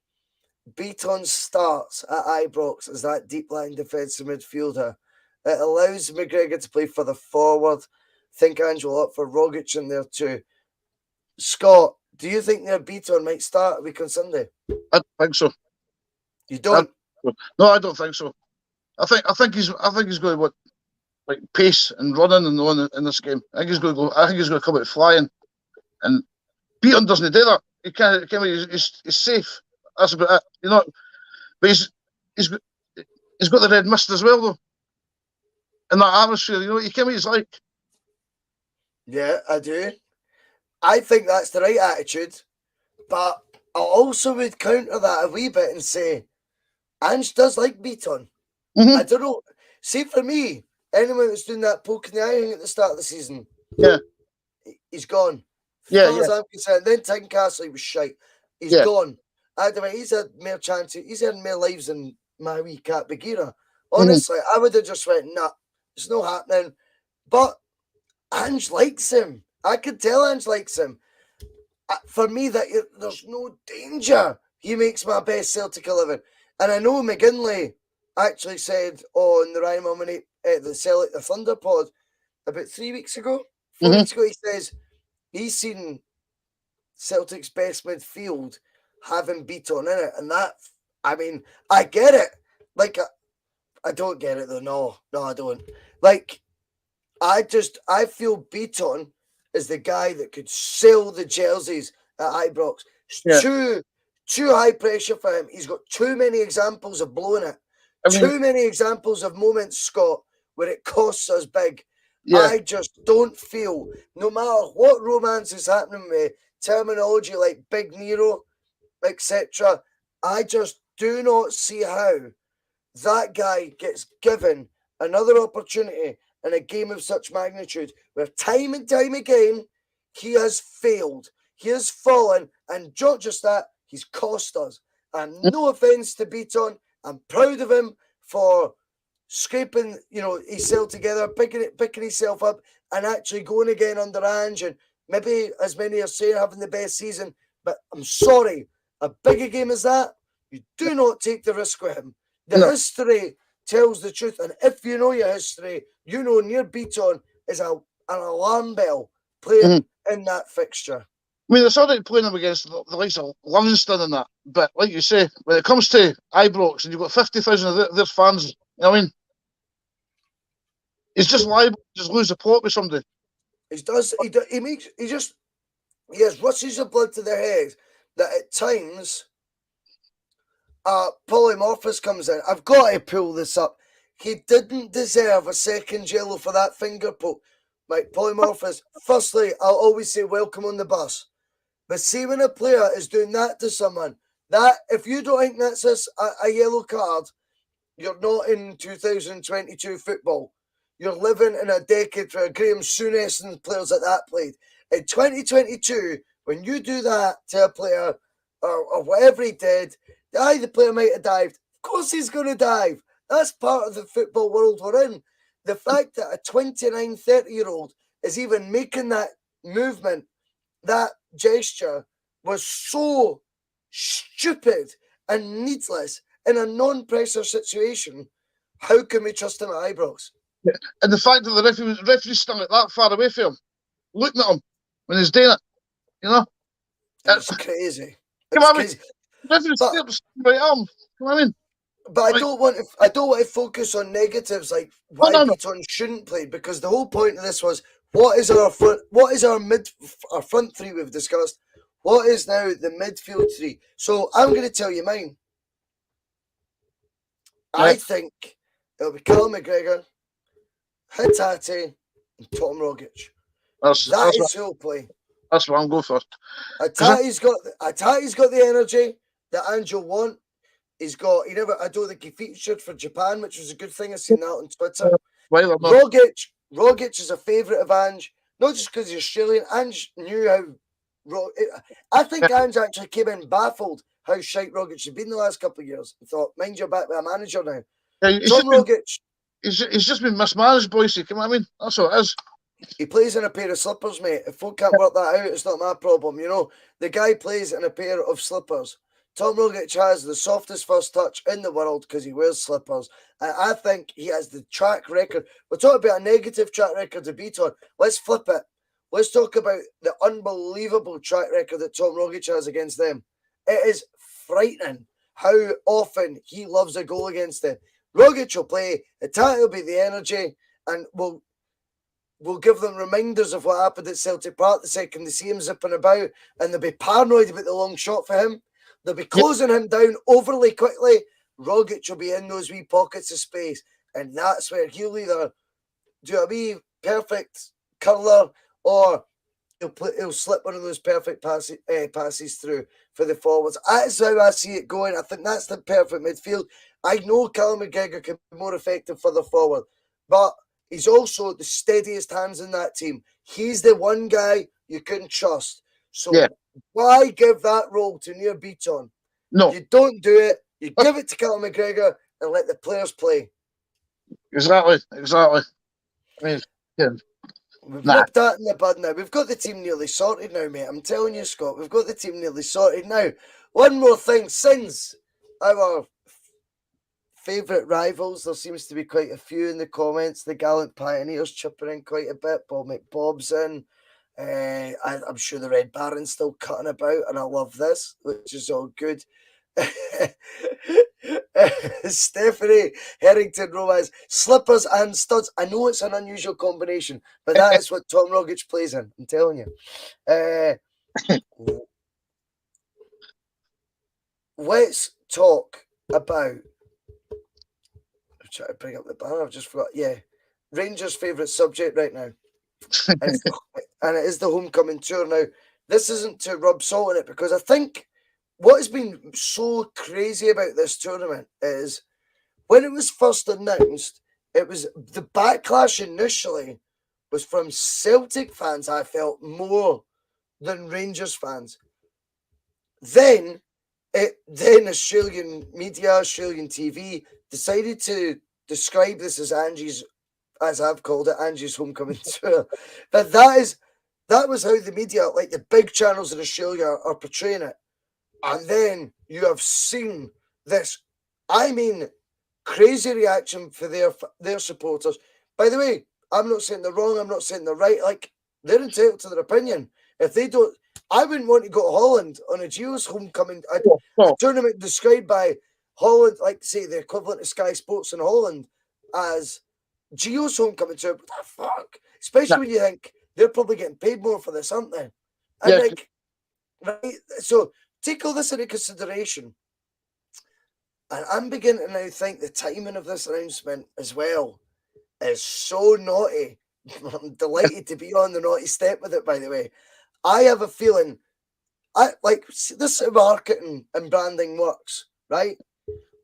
Bitton starts at Ibrox as that deep-lying defensive midfielder. It allows McGregor to play for the forward. Think Ange will opt for Rogic in there too. Scott, do you think Nir Bitton might start a week on Sunday? I don't think so. You don't? No, I don't think so. I think he's going to like pace and running and on in this game. I think he's going to come out flying. And Bitton doesn't do that. He's safe. That's about it. You know, but he's got the red mist as well though. In that atmosphere, you know what he's like. Yeah, I do. I think that's the right attitude. But I also would counter that a wee bit and say, Ange does like Bitton. Mm-hmm. I don't know. See, for me, anyone that's doing that poke in the eye thing at the start of the season, he's gone. As far as I'm concerned, then Tynecastle, he was shite. He's gone. Either way, he's had more chances. He's had more lives than my wee cat Bagheera. Honestly, I would have just went, nah, it's not happening. But Ange likes him. I could tell Ange likes him. For me, there's no danger he makes my best Celtic 11. And I know McGinley actually said on the Ryan Mulmany, the Thunder pod about 3 weeks ago, 4 weeks ago, he says he's seen Celtic's best midfield having Bitton in it. And that, I mean, I get it. Like, I don't get it though. No, I don't. Like, I feel Bitton is the guy that could sell the jerseys at Ibrox. It's too high pressure for him. He's got too many examples of blowing it. Too many examples of moments, Scott, where it costs us big. Yeah. I just don't feel, no matter what romance is happening with terminology like Big Nero, etc., I just do not see how that guy gets given another opportunity in a game of such magnitude where time and time again he has failed, he has fallen, and not just that, he's cost us. And no offence to Bitton, I'm proud of him for scraping, his cell together, picking himself up, and actually going again under Ange, and maybe, as many are saying, having the best season. But I'm sorry, a big a game as that, you do not take the risk with him. The history tells the truth, and if you know your history, you know Nir Bitton is an alarm bell playing in that fixture. I mean, it's already playing him against the likes of Livingston and that, but like you say, when it comes to Ibrox and you've got 50,000 of their fans, you know what I mean? He's just liable to just lose the plot with somebody. He has rushes of blood to their head that at times polymorphous comes in. I've got to pull this up. He didn't deserve a second yellow for that finger poke. Like polymorphous, firstly, I'll always say welcome on the bus. But see, when a player is doing that to someone, that if you don't think that's a yellow card, you're not in 2022 football. You're living in a decade where Graham Souness and players like that played. In 2022, when you do that to a player or whatever he did, the player might have dived. Of course he's going to dive. That's part of the football world we're in. The fact that a 29, 30-year-old is even making that movement, that gesture, was so stupid and needless in a non-pressure situation. How can we trust him at Ibrox? Yeah. And the fact that the referee stung it that far away from him, looking at him when he's doing it, you know? It's crazy. Come on, crazy. Referee right arm. Come on in. But I don't want to focus on negatives like why Bitton shouldn't play, because the whole point of this was what is our front three we've discussed. What is now the midfield three? So I'm going to tell you mine. Yeah. I think it'll be Callum McGregor, Hatate, and Tom Rogic. That is who'll play. That's what I'm going for. Hatate's got the energy that Angel want. He's got. I don't think he featured for Japan, which was a good thing. I've seen that on Twitter. Rogic is a favourite of Ange, not just because he's Australian. Ange knew how. I think Ange actually came in baffled how shite Rogic had been the last couple of years. He thought, mind you're back with a manager now. Yeah, Rogic. He's just been mismanaged, Boisey. Come on, I mean, that's what it is. He plays in a pair of slippers, mate. If folk can't work that out, it's not my problem. The guy plays in a pair of slippers. Tom Rogic has the softest first touch in the world because he wears slippers. And I think he has the track record. We're talking about a negative track record to beat on. Let's flip it. Let's talk about the unbelievable track record that Tom Rogic has against them. It is frightening how often he loves a goal against them. Rogic will play. Hatate will be the energy, and we'll give them reminders of what happened at Celtic Park the second they see him zipping about, and they'll be paranoid about the long shot for him. They'll be closing him down overly quickly. Rogic will be in those wee pockets of space, and that's where he'll either do a wee perfect curler or he'll slip one of those perfect passes through for the forwards. That's how I see it going. I think that's the perfect midfield. I know Callum McGregor can be more effective further forward, but he's also the steadiest hands in that team. He's the one guy you can trust. So why give that role to Nir Bitton? No. You don't do it. You give it to Callum McGregor and let the players play. Exactly. I mean, We've nipped that in the bud now. We've got the team nearly sorted now, mate. I'm telling you, Scott, we've got the team nearly sorted now. One more thing. Since our favourite rivals, there seems to be quite a few in the comments. The Gallant Pioneers chipping in quite a bit. Bob McBob's in. I'm sure the Red Baron's still cutting about, and I love this, which is all good. Stephanie Harrington Romaz, slippers and studs. I know it's an unusual combination, but that is what Tom Rogic plays in. I'm telling you. Let's talk about. I'm trying to bring up the banner. I've just forgot. Yeah, Rangers' favourite subject right now. And it is the homecoming tour. Now, this isn't to rub salt in it, because I think what has been so crazy about this tournament is when it was first announced, it was the backlash initially was from Celtic fans, I felt, more than Rangers fans. Then Australian media, Australian TV decided to describe this as as I've called it, Angie's homecoming tour. But that was how the media, like the big channels in Australia, are portraying it. And then you have seen this, crazy reaction for their supporters. By the way, I'm not saying they're wrong, I'm not saying they're right. Like, they're entitled to their opinion. If they don't, I wouldn't want to go to Holland on a Geo's homecoming, a tournament described by Holland, like say the equivalent of Sky Sports in Holland, as Geo's homecoming tour. What the fuck? Especially when you think they're probably getting paid more for this, aren't they? And right? So take all this into consideration. And I'm beginning to now think the timing of this announcement as well is so naughty. I'm delighted to be on the naughty step with it, by the way. I have a feeling, this is how marketing and branding works, right?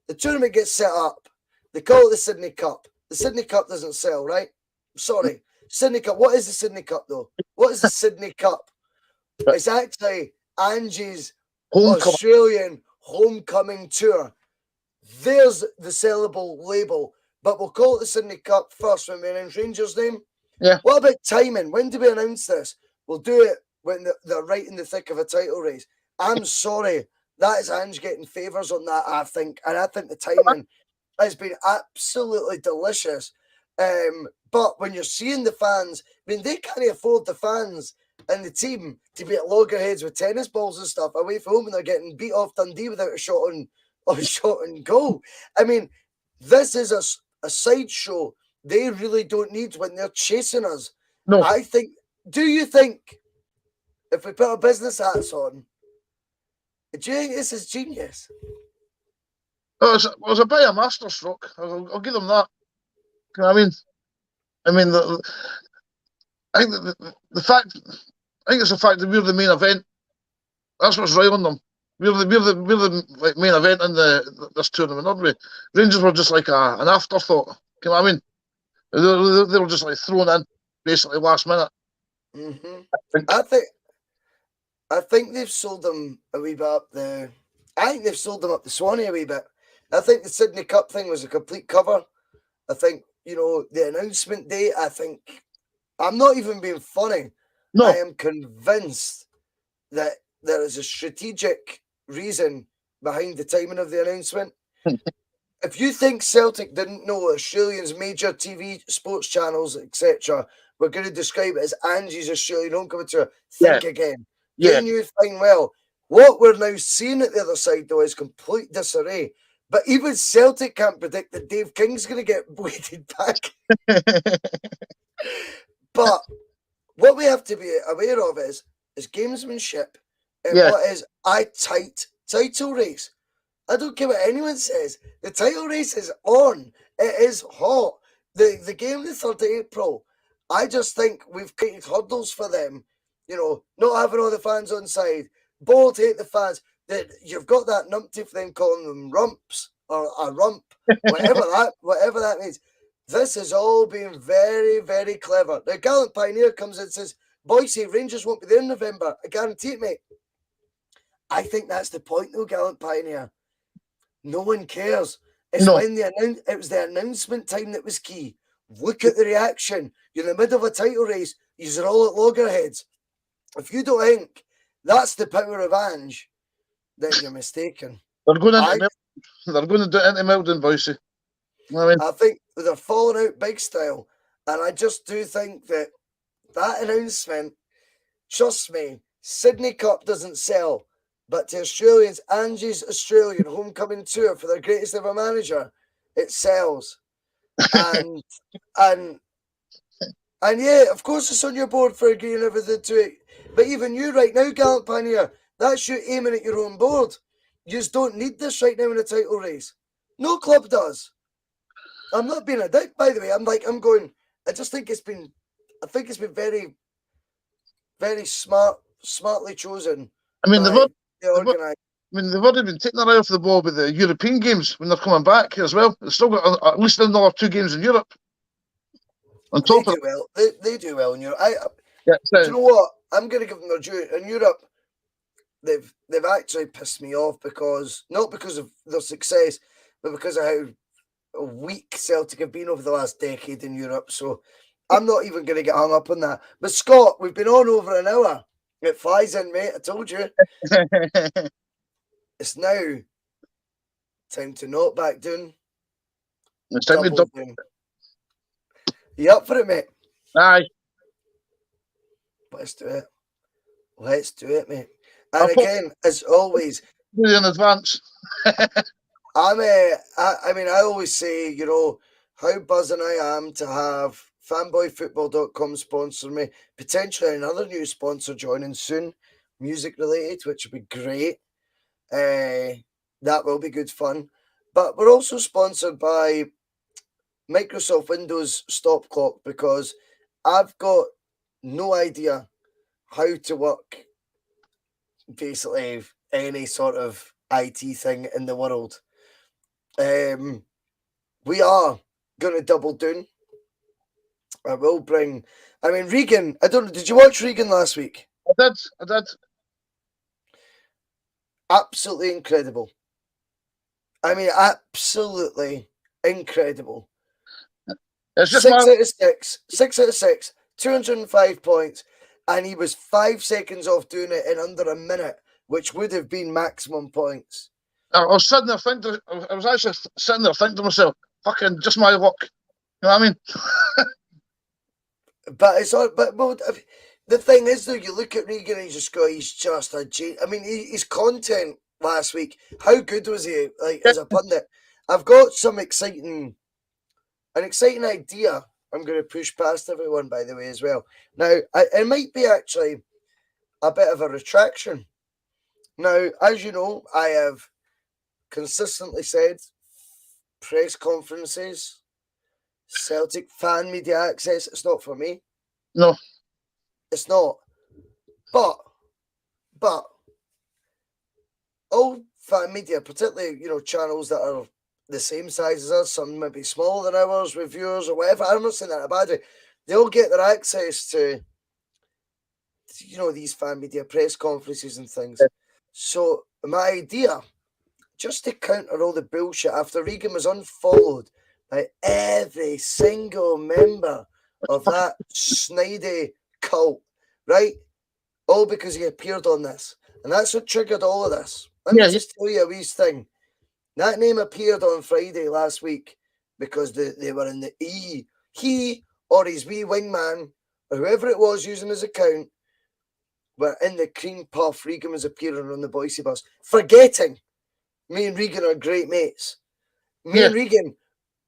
The tournament gets set up. They call it the Sydney Cup. The Sydney Cup doesn't sell, right? Sorry. Sydney Cup. What is the Sydney Cup, though? What is the Sydney Cup? It's actually Angie's Homecoming. Australian homecoming tour. There's the sellable label, but we'll call it the Sydney Cup first when we announce Rangers' name. Yeah. What about timing? When do we announce this? We'll do it when they're right in the thick of a title race. I'm sorry. That is Ange getting favours on that, I think. And I think the timing has been absolutely delicious. But when you're seeing the fans, I mean, they can't afford the fans and the team to be at loggerheads with tennis balls and stuff away from home, and they're getting beat off Dundee without a shot on goal. I mean, this is a sideshow they really don't need when they're chasing us. No. Do you think, if we put our business hats on, do you think this is genius? It was a bit of a masterstroke. I'll give them that. You know what I mean? I mean, I think the fact, I think it's the fact that we're the main event. That's what's right on them. We're the main event in this tournament, aren't we? Rangers were just like an afterthought. You know what I mean? They were just like thrown in basically last minute. Mm-hmm. I think they've sold them a wee bit up the. I think they've sold them up the Swanee a wee bit. I think the Sydney Cup thing was a complete cover. I think, the announcement day, I'm not even being funny. No. I am convinced that there is a strategic reason behind the timing of the announcement. If you think Celtic didn't know Australians' major TV sports channels, etc., we're going to describe it as Angie's Australian homecoming tour, think again. They knew fine well. What we're now seeing at the other side, though, is complete disarray. But even Celtic can't predict that Dave King's going to get weighted back. But what we have to be aware of is gamesmanship and what is a tight title race. I don't care what anyone says. The title race is on. It is hot. The game the 3rd of April, I just think we've created hurdles for them. Not having all the fans on side. Both hate the fans. That you've got that numpty for them calling them rumps or a rump, whatever that means. This has all been very, very clever. The Gallant Pioneer comes in and says, Boisey, Rangers won't be there in November. I guarantee it, mate. I think that's the point, though, Gallant Pioneer. No one cares. When it was the announcement time that was key. Look at the reaction. You're in the middle of a title race. You're all at loggerheads. If you don't think that's the power of Ange, then you're mistaken. They're going to do it into Milton, Bhoycie. You know what I mean? I think they're falling out big style. And I just do think that announcement, trust me, Sydney Cup doesn't sell. But to Australians, Angie's Australian homecoming tour for their greatest ever manager, it sells. And yeah, of course it's on your board for agreeing everything to it. But even you right now, Gallant Pioneer, that's you aiming at your own board. You just don't need this right now in a title race. No club does. I'm not being a dick, by the way. I just think it's been very, very smartly chosen. I mean, they've already been taking their eye off the ball with the European games when they're coming back as well. They've still got at least another 2 games in Europe. On top they do well in Europe. Do you know what? I'm going to give them their due. In Europe, they've actually pissed me off not because of their success, but because of how weak Celtic have been over the last decade in Europe. So I'm not even going to get hung up on that. But Scott, we've been on over an hour. It flies in, mate. I told you. It's now time to knock back down. It's time to double down. You up for it, mate? Aye. Let's do it. Let's do it, mate. And again, as always, really in advance. I always say, how buzzing I am to have fanboyfootball.com sponsor me, potentially another new sponsor joining soon, music related, which would be great. That will be good fun. But we're also sponsored by Microsoft Windows Stop Clock, because I've got no idea how to work basically any sort of IT thing in the world. We are going to double down. I will bring... Regan, I don't know, did you watch Regan last week? I did. Absolutely incredible. I mean, absolutely incredible. It's just 6 out of 6. 6 out of 6. 205 points. And he was 5 seconds off doing it in under a minute, which would have been maximum points. I was sitting there thinking, I was actually sitting there thinking to myself, fucking just my luck. You know what I mean? But it's all, but the thing is, though, you look at Regan and you just go, he's just a G. I mean, his content last week, how good was he? Like, as a pundit, I've got an exciting idea I'm going to push past everyone, by the way, as well. Now, it might be actually a bit of a retraction. Now, as you know, I have consistently said press conferences, Celtic fan media access, it's not for me. No. It's not. But all fan media, particularly, channels that are the same size as us, some maybe smaller than ours, reviewers or whatever, I'm not saying that in a bad way, they all get their access to, these fan media press conferences and things. So my idea, just to counter all the bullshit, after Regan was unfollowed by every single member of that snidey cult, right? All because he appeared on this. And that's what triggered all of this. Let me just tell you a wee thing. That name appeared on Friday last week because they were in the E. He or his wee wingman, or whoever it was using his account, were in the cream puff. Regan was appearing on the Boisey Boss, forgetting me and Regan are great mates. Me and Regan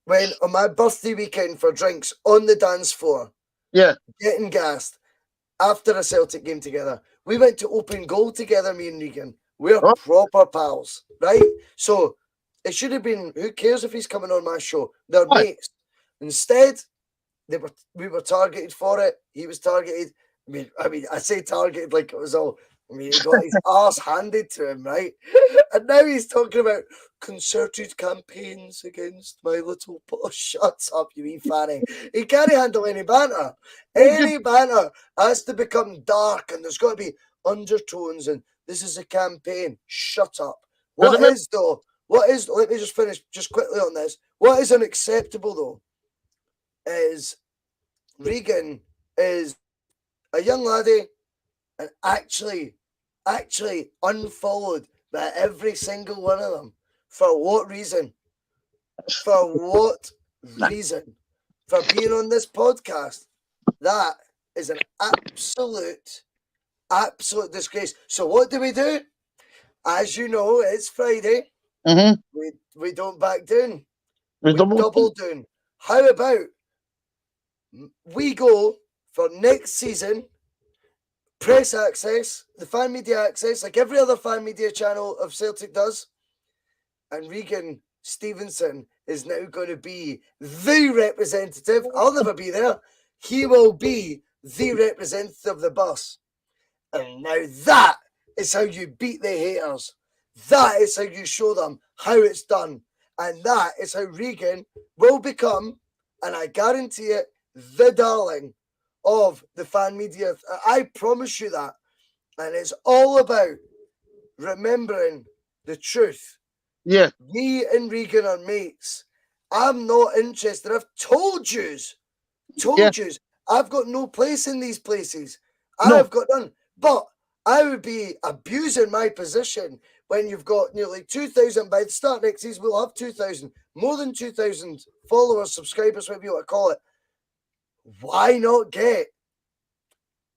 went on my birthday weekend for drinks on the dance floor. Yeah. Getting gassed after a Celtic game together. We went to open goal together, me and Regan. We're proper pals, right? So it should have been, who cares if he's coming on my show? They're mates. Instead, we were targeted for it. He was targeted. I mean, I say targeted like it was all. I mean, he got his arse handed to him, right? And now he's talking about concerted campaigns against my little boss. Shut up, you wee fanny. He can't handle any banter. Any banter has to become dark, and there's got to be undertones, and this is a campaign. Shut up. Let me just finish just quickly on this. What is unacceptable, though, is Regan is a young laddie and actually unfollowed by every single one of them. For what reason? For what reason? For being on this podcast. That is an absolute disgrace. So what do? As you know, it's Friday. Mm-hmm. We don't back down. We double down. How about we go for next season, press access, the fan media access, like every other fan media channel of Celtic does, and Regan Stevenson is now going to be the representative. I'll never be there. He will be the representative of the boss. And now that is how you beat the haters. That is how you show them how it's done. And that is how Regan will become, and I guarantee it, the darling of the fan media. I promise you that. And it's all about remembering the truth. Yeah. Me and Regan are mates. I'm not interested. I've told yous. I've got no place in these places. I've got none. But I would be abusing my position when you've got nearly 2,000. By the start next season, we'll have 2,000. More than 2,000 followers, subscribers, whatever you want to call it. Why not get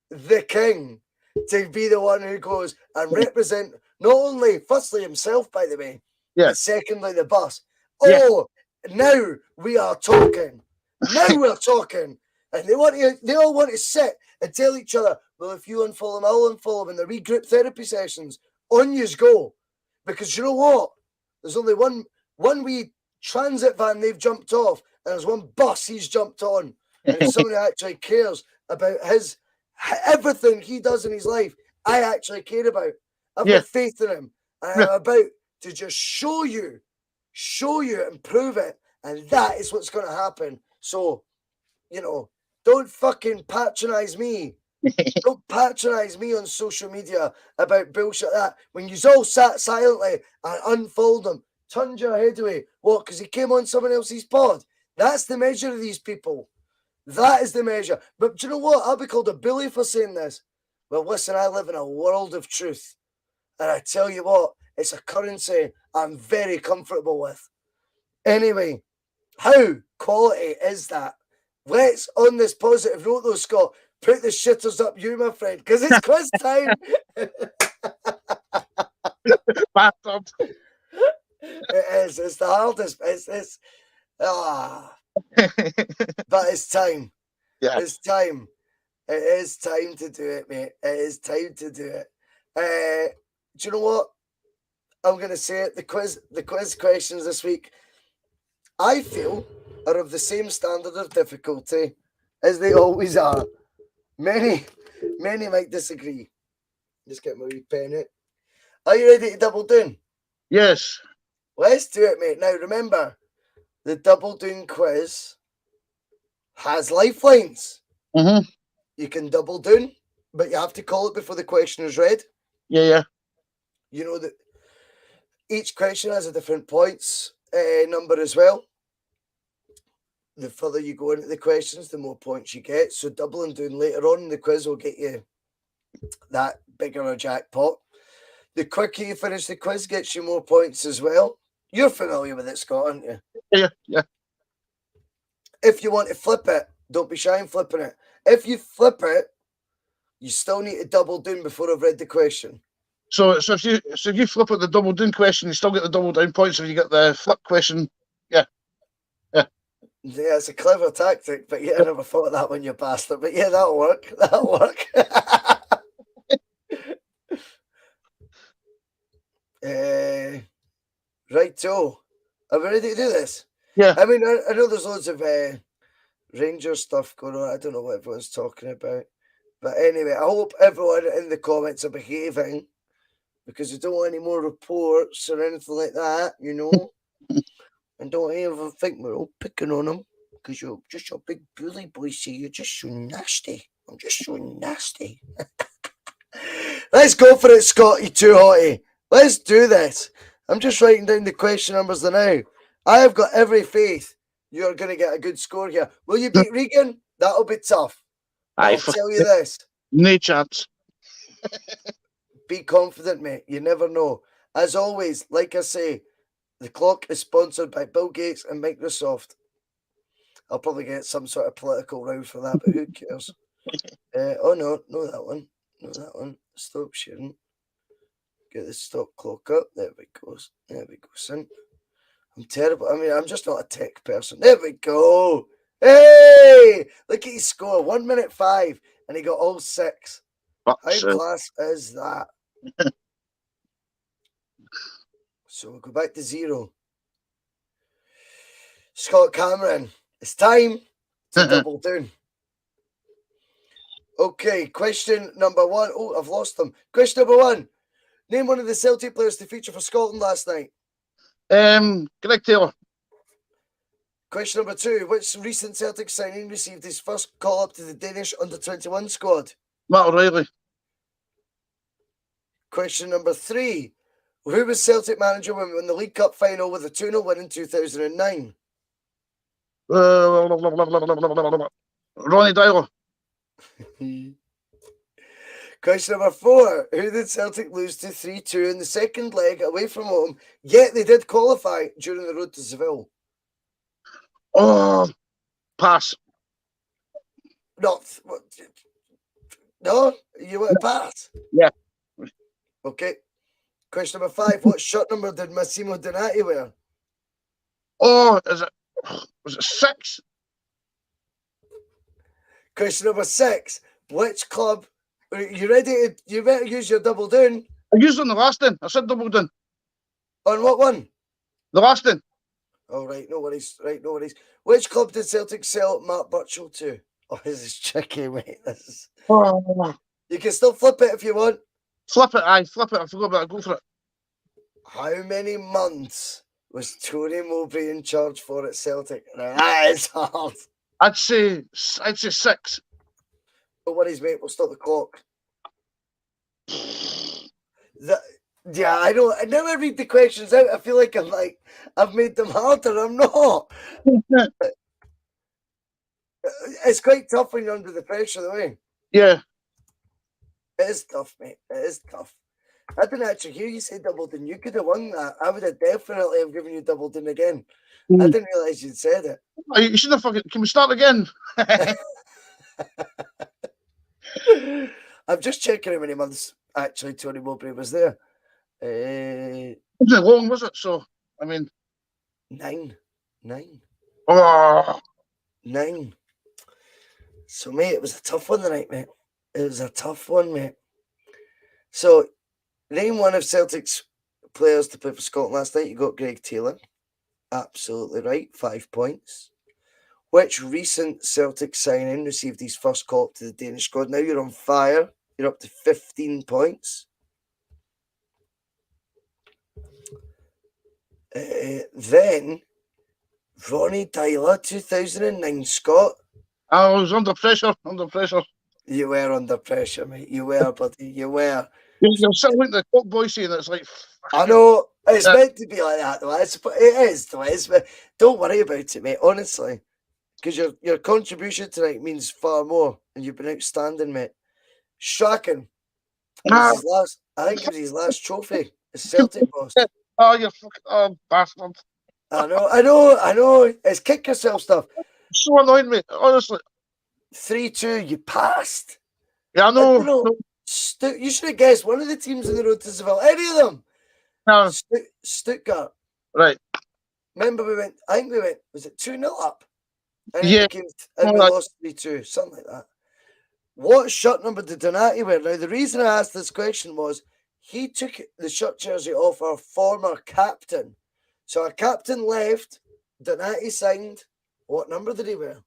the king to be the one who goes and represent not only, firstly, himself, by the way, but secondly, the boss. Oh, now we are talking. Now we're talking. And they all want to sit and tell each other, well, if you unfollow them, I'll unfollow them in the regroup therapy sessions. On yous go. Because you know what? There's only one wee transit van they've jumped off, and there's one bus he's jumped on. And if somebody actually cares about everything he does in his life, I actually care about. I've got faith in him. And I'm about to just show you and prove it. And that is what's going to happen. So, don't fucking patronize me Don't patronise me on social media about bullshit like that. When you all sat silently and unfold them, turned your head away. What? Because he came on someone else's pod. That's the measure of these people. That is the measure. But do you know what? I'll be called a bully for saying this. Well, listen, I live in a world of truth. And I tell you what, it's a currency I'm very comfortable with. Anyway, how quality is that? Let's, on this positive note though, Scott, put the shitters up you, my friend, because it's quiz time. Bastard. It is. It's the hardest. It's but it's time. Yeah. It's time. It is time to do it, mate. It is time to do it. Do you know what? I'm going to say it. The quiz questions this week, I feel, are of the same standard of difficulty as they always are. Many might disagree. Just get my wee pen out. Are you ready to double down? Yes. Let's do it, mate. Now, remember, the Double Doon quiz has lifelines. Mm-hmm. You can double down, but you have to call it before the question is read. Yeah. You know that each question has a different points number as well. The further you go into the questions, the more points you get. So double and down later on in the quiz will get you that bigger a jackpot. The quicker you finish the quiz gets you more points as well. You're familiar with it, Scott, aren't you? Yeah. If you want to flip it, don't be shy in flipping it. If you flip it, you still need to double down before I've read the question. So if you flip at the double down question, you still get the double down points. If you get the flip question, yeah. Yeah, it's a clever tactic, but yeah, I never thought of that one, you bastard. But yeah, that'll work. That'll work. Right, Joe. Are we ready to do this? Yeah. I mean, I know there's loads of Ranger stuff going on. I don't know what everyone's talking about. But anyway, I hope everyone in the comments are behaving, because we don't want any more reports or anything like that, you know. And don't ever think we're all picking on them, because you're just a big bully, Boisey. You're just so nasty. I'm just so nasty. Let's go for it, Scotty Too Hotty. Let's do this. I'm just writing down the question numbers now. I have got every faith you're going to get a good score here. Will you beat Regan? That'll be tough. I'll tell you this. No chance. Be confident, mate. You never know. As always, like I say, the clock is sponsored by Bill Gates and Microsoft. I'll probably get some sort of political row for that, but who cares? Oh, no that one. No, that one. Stop sharing. Get the stop clock up. There we go. There we go, son. I'm terrible. I mean, I'm just not a tech person. There we go. Hey! Look at his score. 1 minute 5. And he got all 6. How class is that? So we'll go back to 0. Scott Cameron, it's time to double down. Okay, question number 1. Oh, I've lost them. Question number 1. Name one of the Celtic players to feature for Scotland last night. Greg Taylor. Question number 2. Which recent Celtic signing received his first call up to the Danish under-21 squad? Matt O'Reilly. Question number 3. Who was Celtic manager when we won the League Cup final with a 2-0 win in 2009? Ronnie Dyler. Question number 4. Who did Celtic lose to 3-2 in the second leg away from home, yet they did qualify during the road to Seville? Oh, pass. No, you want to pass? Yeah. Okay. Question number 5. What shirt number did Massimo Donati wear? Oh, was it 6? Question number 6. Which club? You ready? You better use your double down. I used it on the last one. I said double down. On what one? The last one. Oh, right, no worries. Which club did Celtic sell Matt Burchell to? Oh, this is tricky, mate. You can still flip it if you want. Flip it, aye. Flip it. I forgot about it. Go for it. How many months was Tony Mowbray in charge for at Celtic? That is hard. I'd say 6. No worries, mate. We'll stop the clock. Yeah, I know. I never read the questions out. I feel like I've made them harder. I'm not. It's quite tough when you're under the pressure, though. Eh? Yeah. It is tough, mate. It is tough. I didn't actually hear you say Double Doon. You could have won that. I would have definitely have given you Double Doon again. I didn't realise you'd said it. You should have fucking. Can we start again? I'm just checking how many months actually Tony Mowbray was there. Wasn't long, was it? So, I mean, 9. Oh, 9. So, mate, it was a tough one tonight, mate. It was a tough one, mate. So, name one of Celtic's players to play for Scotland last night. You got Greg Taylor. Absolutely right. 5 points. Which recent Celtic signing received his first call up to the Danish squad? Now you're on fire. You're up to 15 points. Then, Ronnie Dyler, 2009, Scott. I was under pressure. You were under pressure, mate. You were, buddy. You were. You're sitting like the clock Boisey, and it's like. I know. It's meant to be like that, though. It is, though. Don't worry about it, mate, honestly. Because your contribution tonight means far more, and you've been outstanding, mate. Strachan. I think it was his last trophy. It's Celtic, boss. Oh, you fucking bastard. I know. It's kick yourself stuff. So annoying, mate, honestly. 3-2, you passed. Yeah, I know. You should have guessed one of the teams in the road to Seville. Any of them? No. Stuttgart. Right. Remember was it 2-0 up? And yeah. We lost 3-2, something like that. What shirt number did Donati wear? Now, the reason I asked this question was he took the shirt jersey off our former captain. So our captain left, Donati signed. What number did he wear?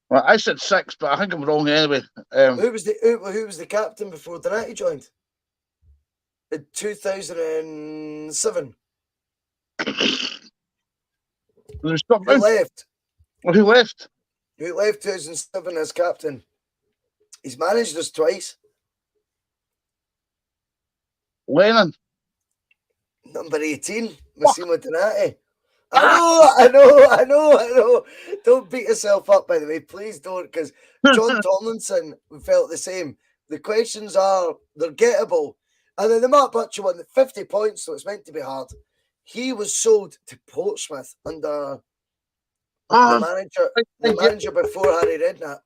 Well, I said 6, but I think I'm wrong anyway. Who was the captain before Donati joined? In 2007. Who left? Well, who left? Who left 2007 as captain? He's managed us twice. Lennon. Number 18, Massimo Donati. I know. Don't beat yourself up, by the way. Please don't, because John Tomlinson felt the same. The questions they're gettable. And then the Mark Butcher one, 50 points, so it's meant to be hard. He was sold to Portsmouth under the manager before Harry Redknapp.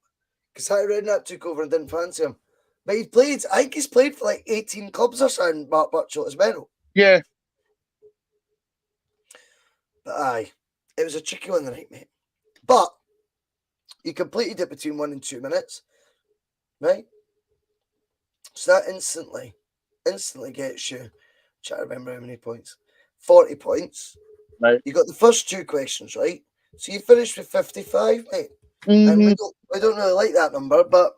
Because Harry Redknapp took over and didn't fancy him. But I think he's played for like 18 clubs or something, Mark Butcher. It's mental. Yeah. But aye, it was a tricky one tonight, mate. But you completed it between 1 and 2 minutes, right? So that instantly gets you, trying to remember how many points, 40 points. Right. You got the first 2 questions, right? So you finished with 55, mate. Mm-hmm. And we don't really like that number, but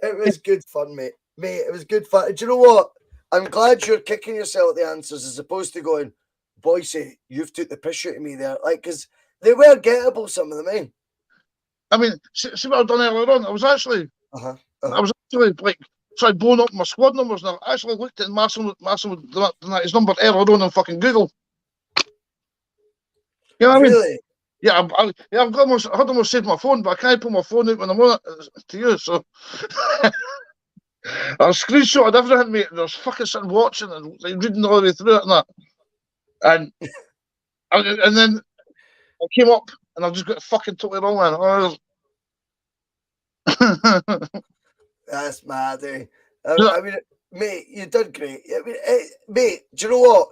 it was good fun, mate. Mate, it was good fun. Do you know what? I'm glad you're kicking yourself at the answers as opposed to going, Boisey, you've took the piss out of me there. Like, because they were gettable, some of them, eh? I mean, see what I've done earlier on? I was actually like, tried blowing up my squad numbers, and I actually looked at Massimo his number earlier on fucking Google. You know what I mean? Really? Yeah, I had almost saved my phone, but I can't put my phone out when I'm on it to you, so I screenshotted everything, mate, and I was fucking sitting watching and like, reading all the way through it and that. And then I came up and I just got fucking totally wrong, man. That's mad, eh? I mean, mate, you did great. I mean, mate, do you know what?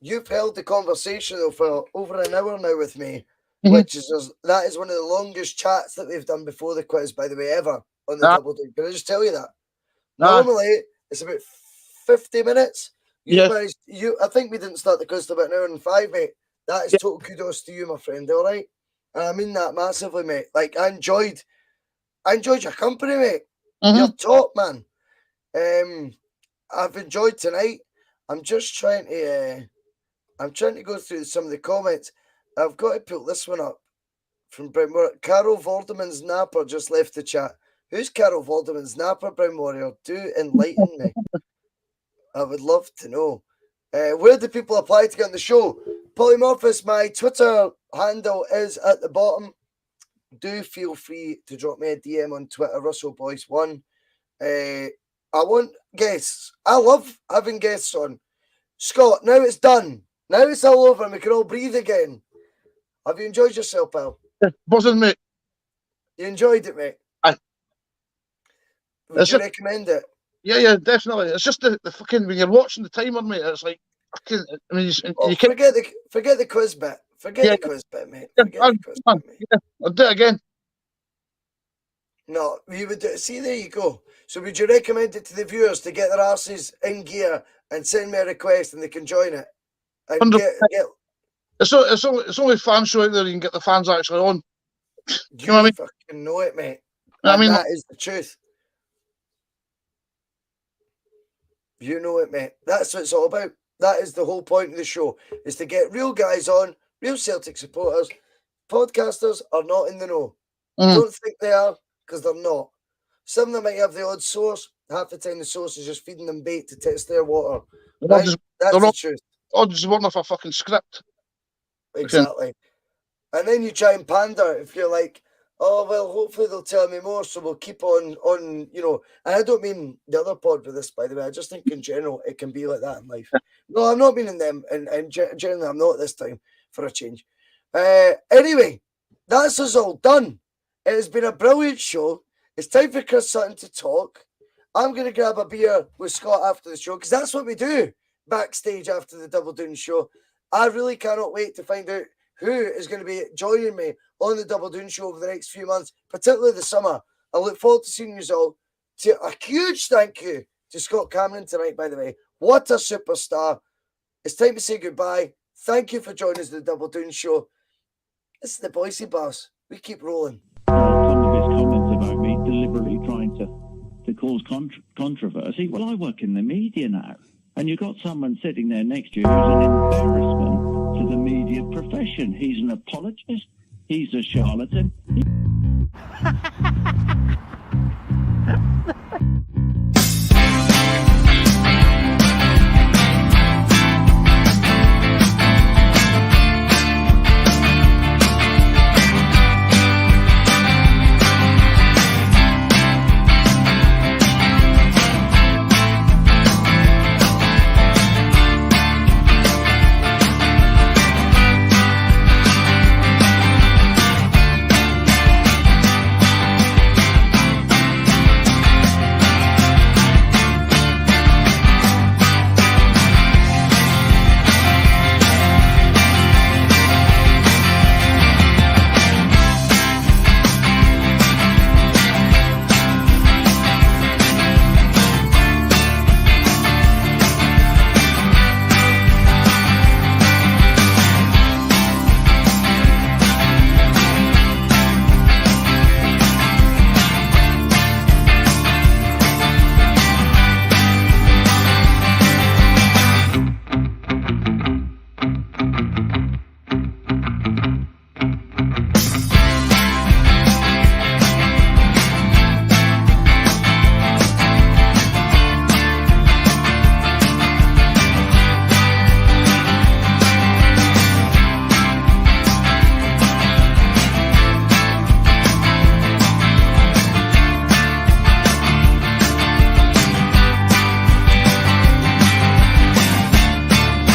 You've held the conversation though for over an hour now with me, which is that is one of the longest chats that we've done before the quiz, by the way, ever on the Double Doon. Can I just tell you that? Normally, it's about 50 minutes. I think we didn't start the quiz till about an hour and 5, mate. That is total kudos to you, my friend. All right, and I mean that massively, mate. Like I enjoyed your company, mate. You're top, man. I've enjoyed tonight. I'm just trying to go through some of the comments. I've got to pull this one up. from Brentmore. Carol Vorderman's Napper just left the chat. Who's Carol Vorderman's Napper, Brown Warrior? Do enlighten me. I would love to know. Where do people apply to get on the show? Polymorphous, my Twitter handle is at the bottom. Do feel free to drop me a DM on Twitter, RussellBoyce1. I want guests. I love having guests on. Scott, now it's done. Now it's all over and we can all breathe again. Have you enjoyed yourself, pal? Buzzing, mate. You enjoyed it, mate? Aye. Would you recommend it? Yeah, definitely. It's just the fucking, when you're watching the timer, mate, it's like, fucking, I mean, you can't... Forget the quiz bit. Forget the quiz bit, mate. Forget the quiz bit, mate. Yeah, I'll do it again. No, you would do it. See, there you go. So would you recommend it to the viewers to get their asses in gear and send me a request and they can join it? And get... It's only fan show out there you can get the fans actually on. You know what I mean? Fucking know it, mate. I mean, that is the truth. You know it, mate. That's what it's all about. That is the whole point of the show, is to get real guys on, real Celtic supporters. Podcasters are not in the know. Don't think they are, because they're not. Some of them might have the odd source. Half the time the source is just feeding them bait to test their water. Right? That's the truth. Or just working off a fucking script. Exactly. And then you try and pander if you're like, oh, well, hopefully they'll tell me more, so we'll keep on, you know. And I don't mean the other pod with this, by the way. I just think in general it can be like that in life. No, I'm not meaning them, and generally I'm not this time, for a change. Anyway, that's us all done. It has been a brilliant show. It's time for Chris Sutton to talk. I'm going to grab a beer with Scott after the show, because that's what we do backstage after the Double Doon Show. I really cannot wait to find out who is going to be joining me on the Double Doon Show over the next few months, particularly the summer. I look forward to seeing you all. A huge thank you to Scott Cameron tonight, by the way. What a superstar. It's time to say goodbye. Thank you for joining us on the Double Doon Show. This is the Boisey Boss. We keep rolling. Some of his comments about me deliberately trying to cause controversy. Well, I work in the media now. And you've got someone sitting there next to you who's an embarrassment to the media profession. He's an apologist. He's a charlatan.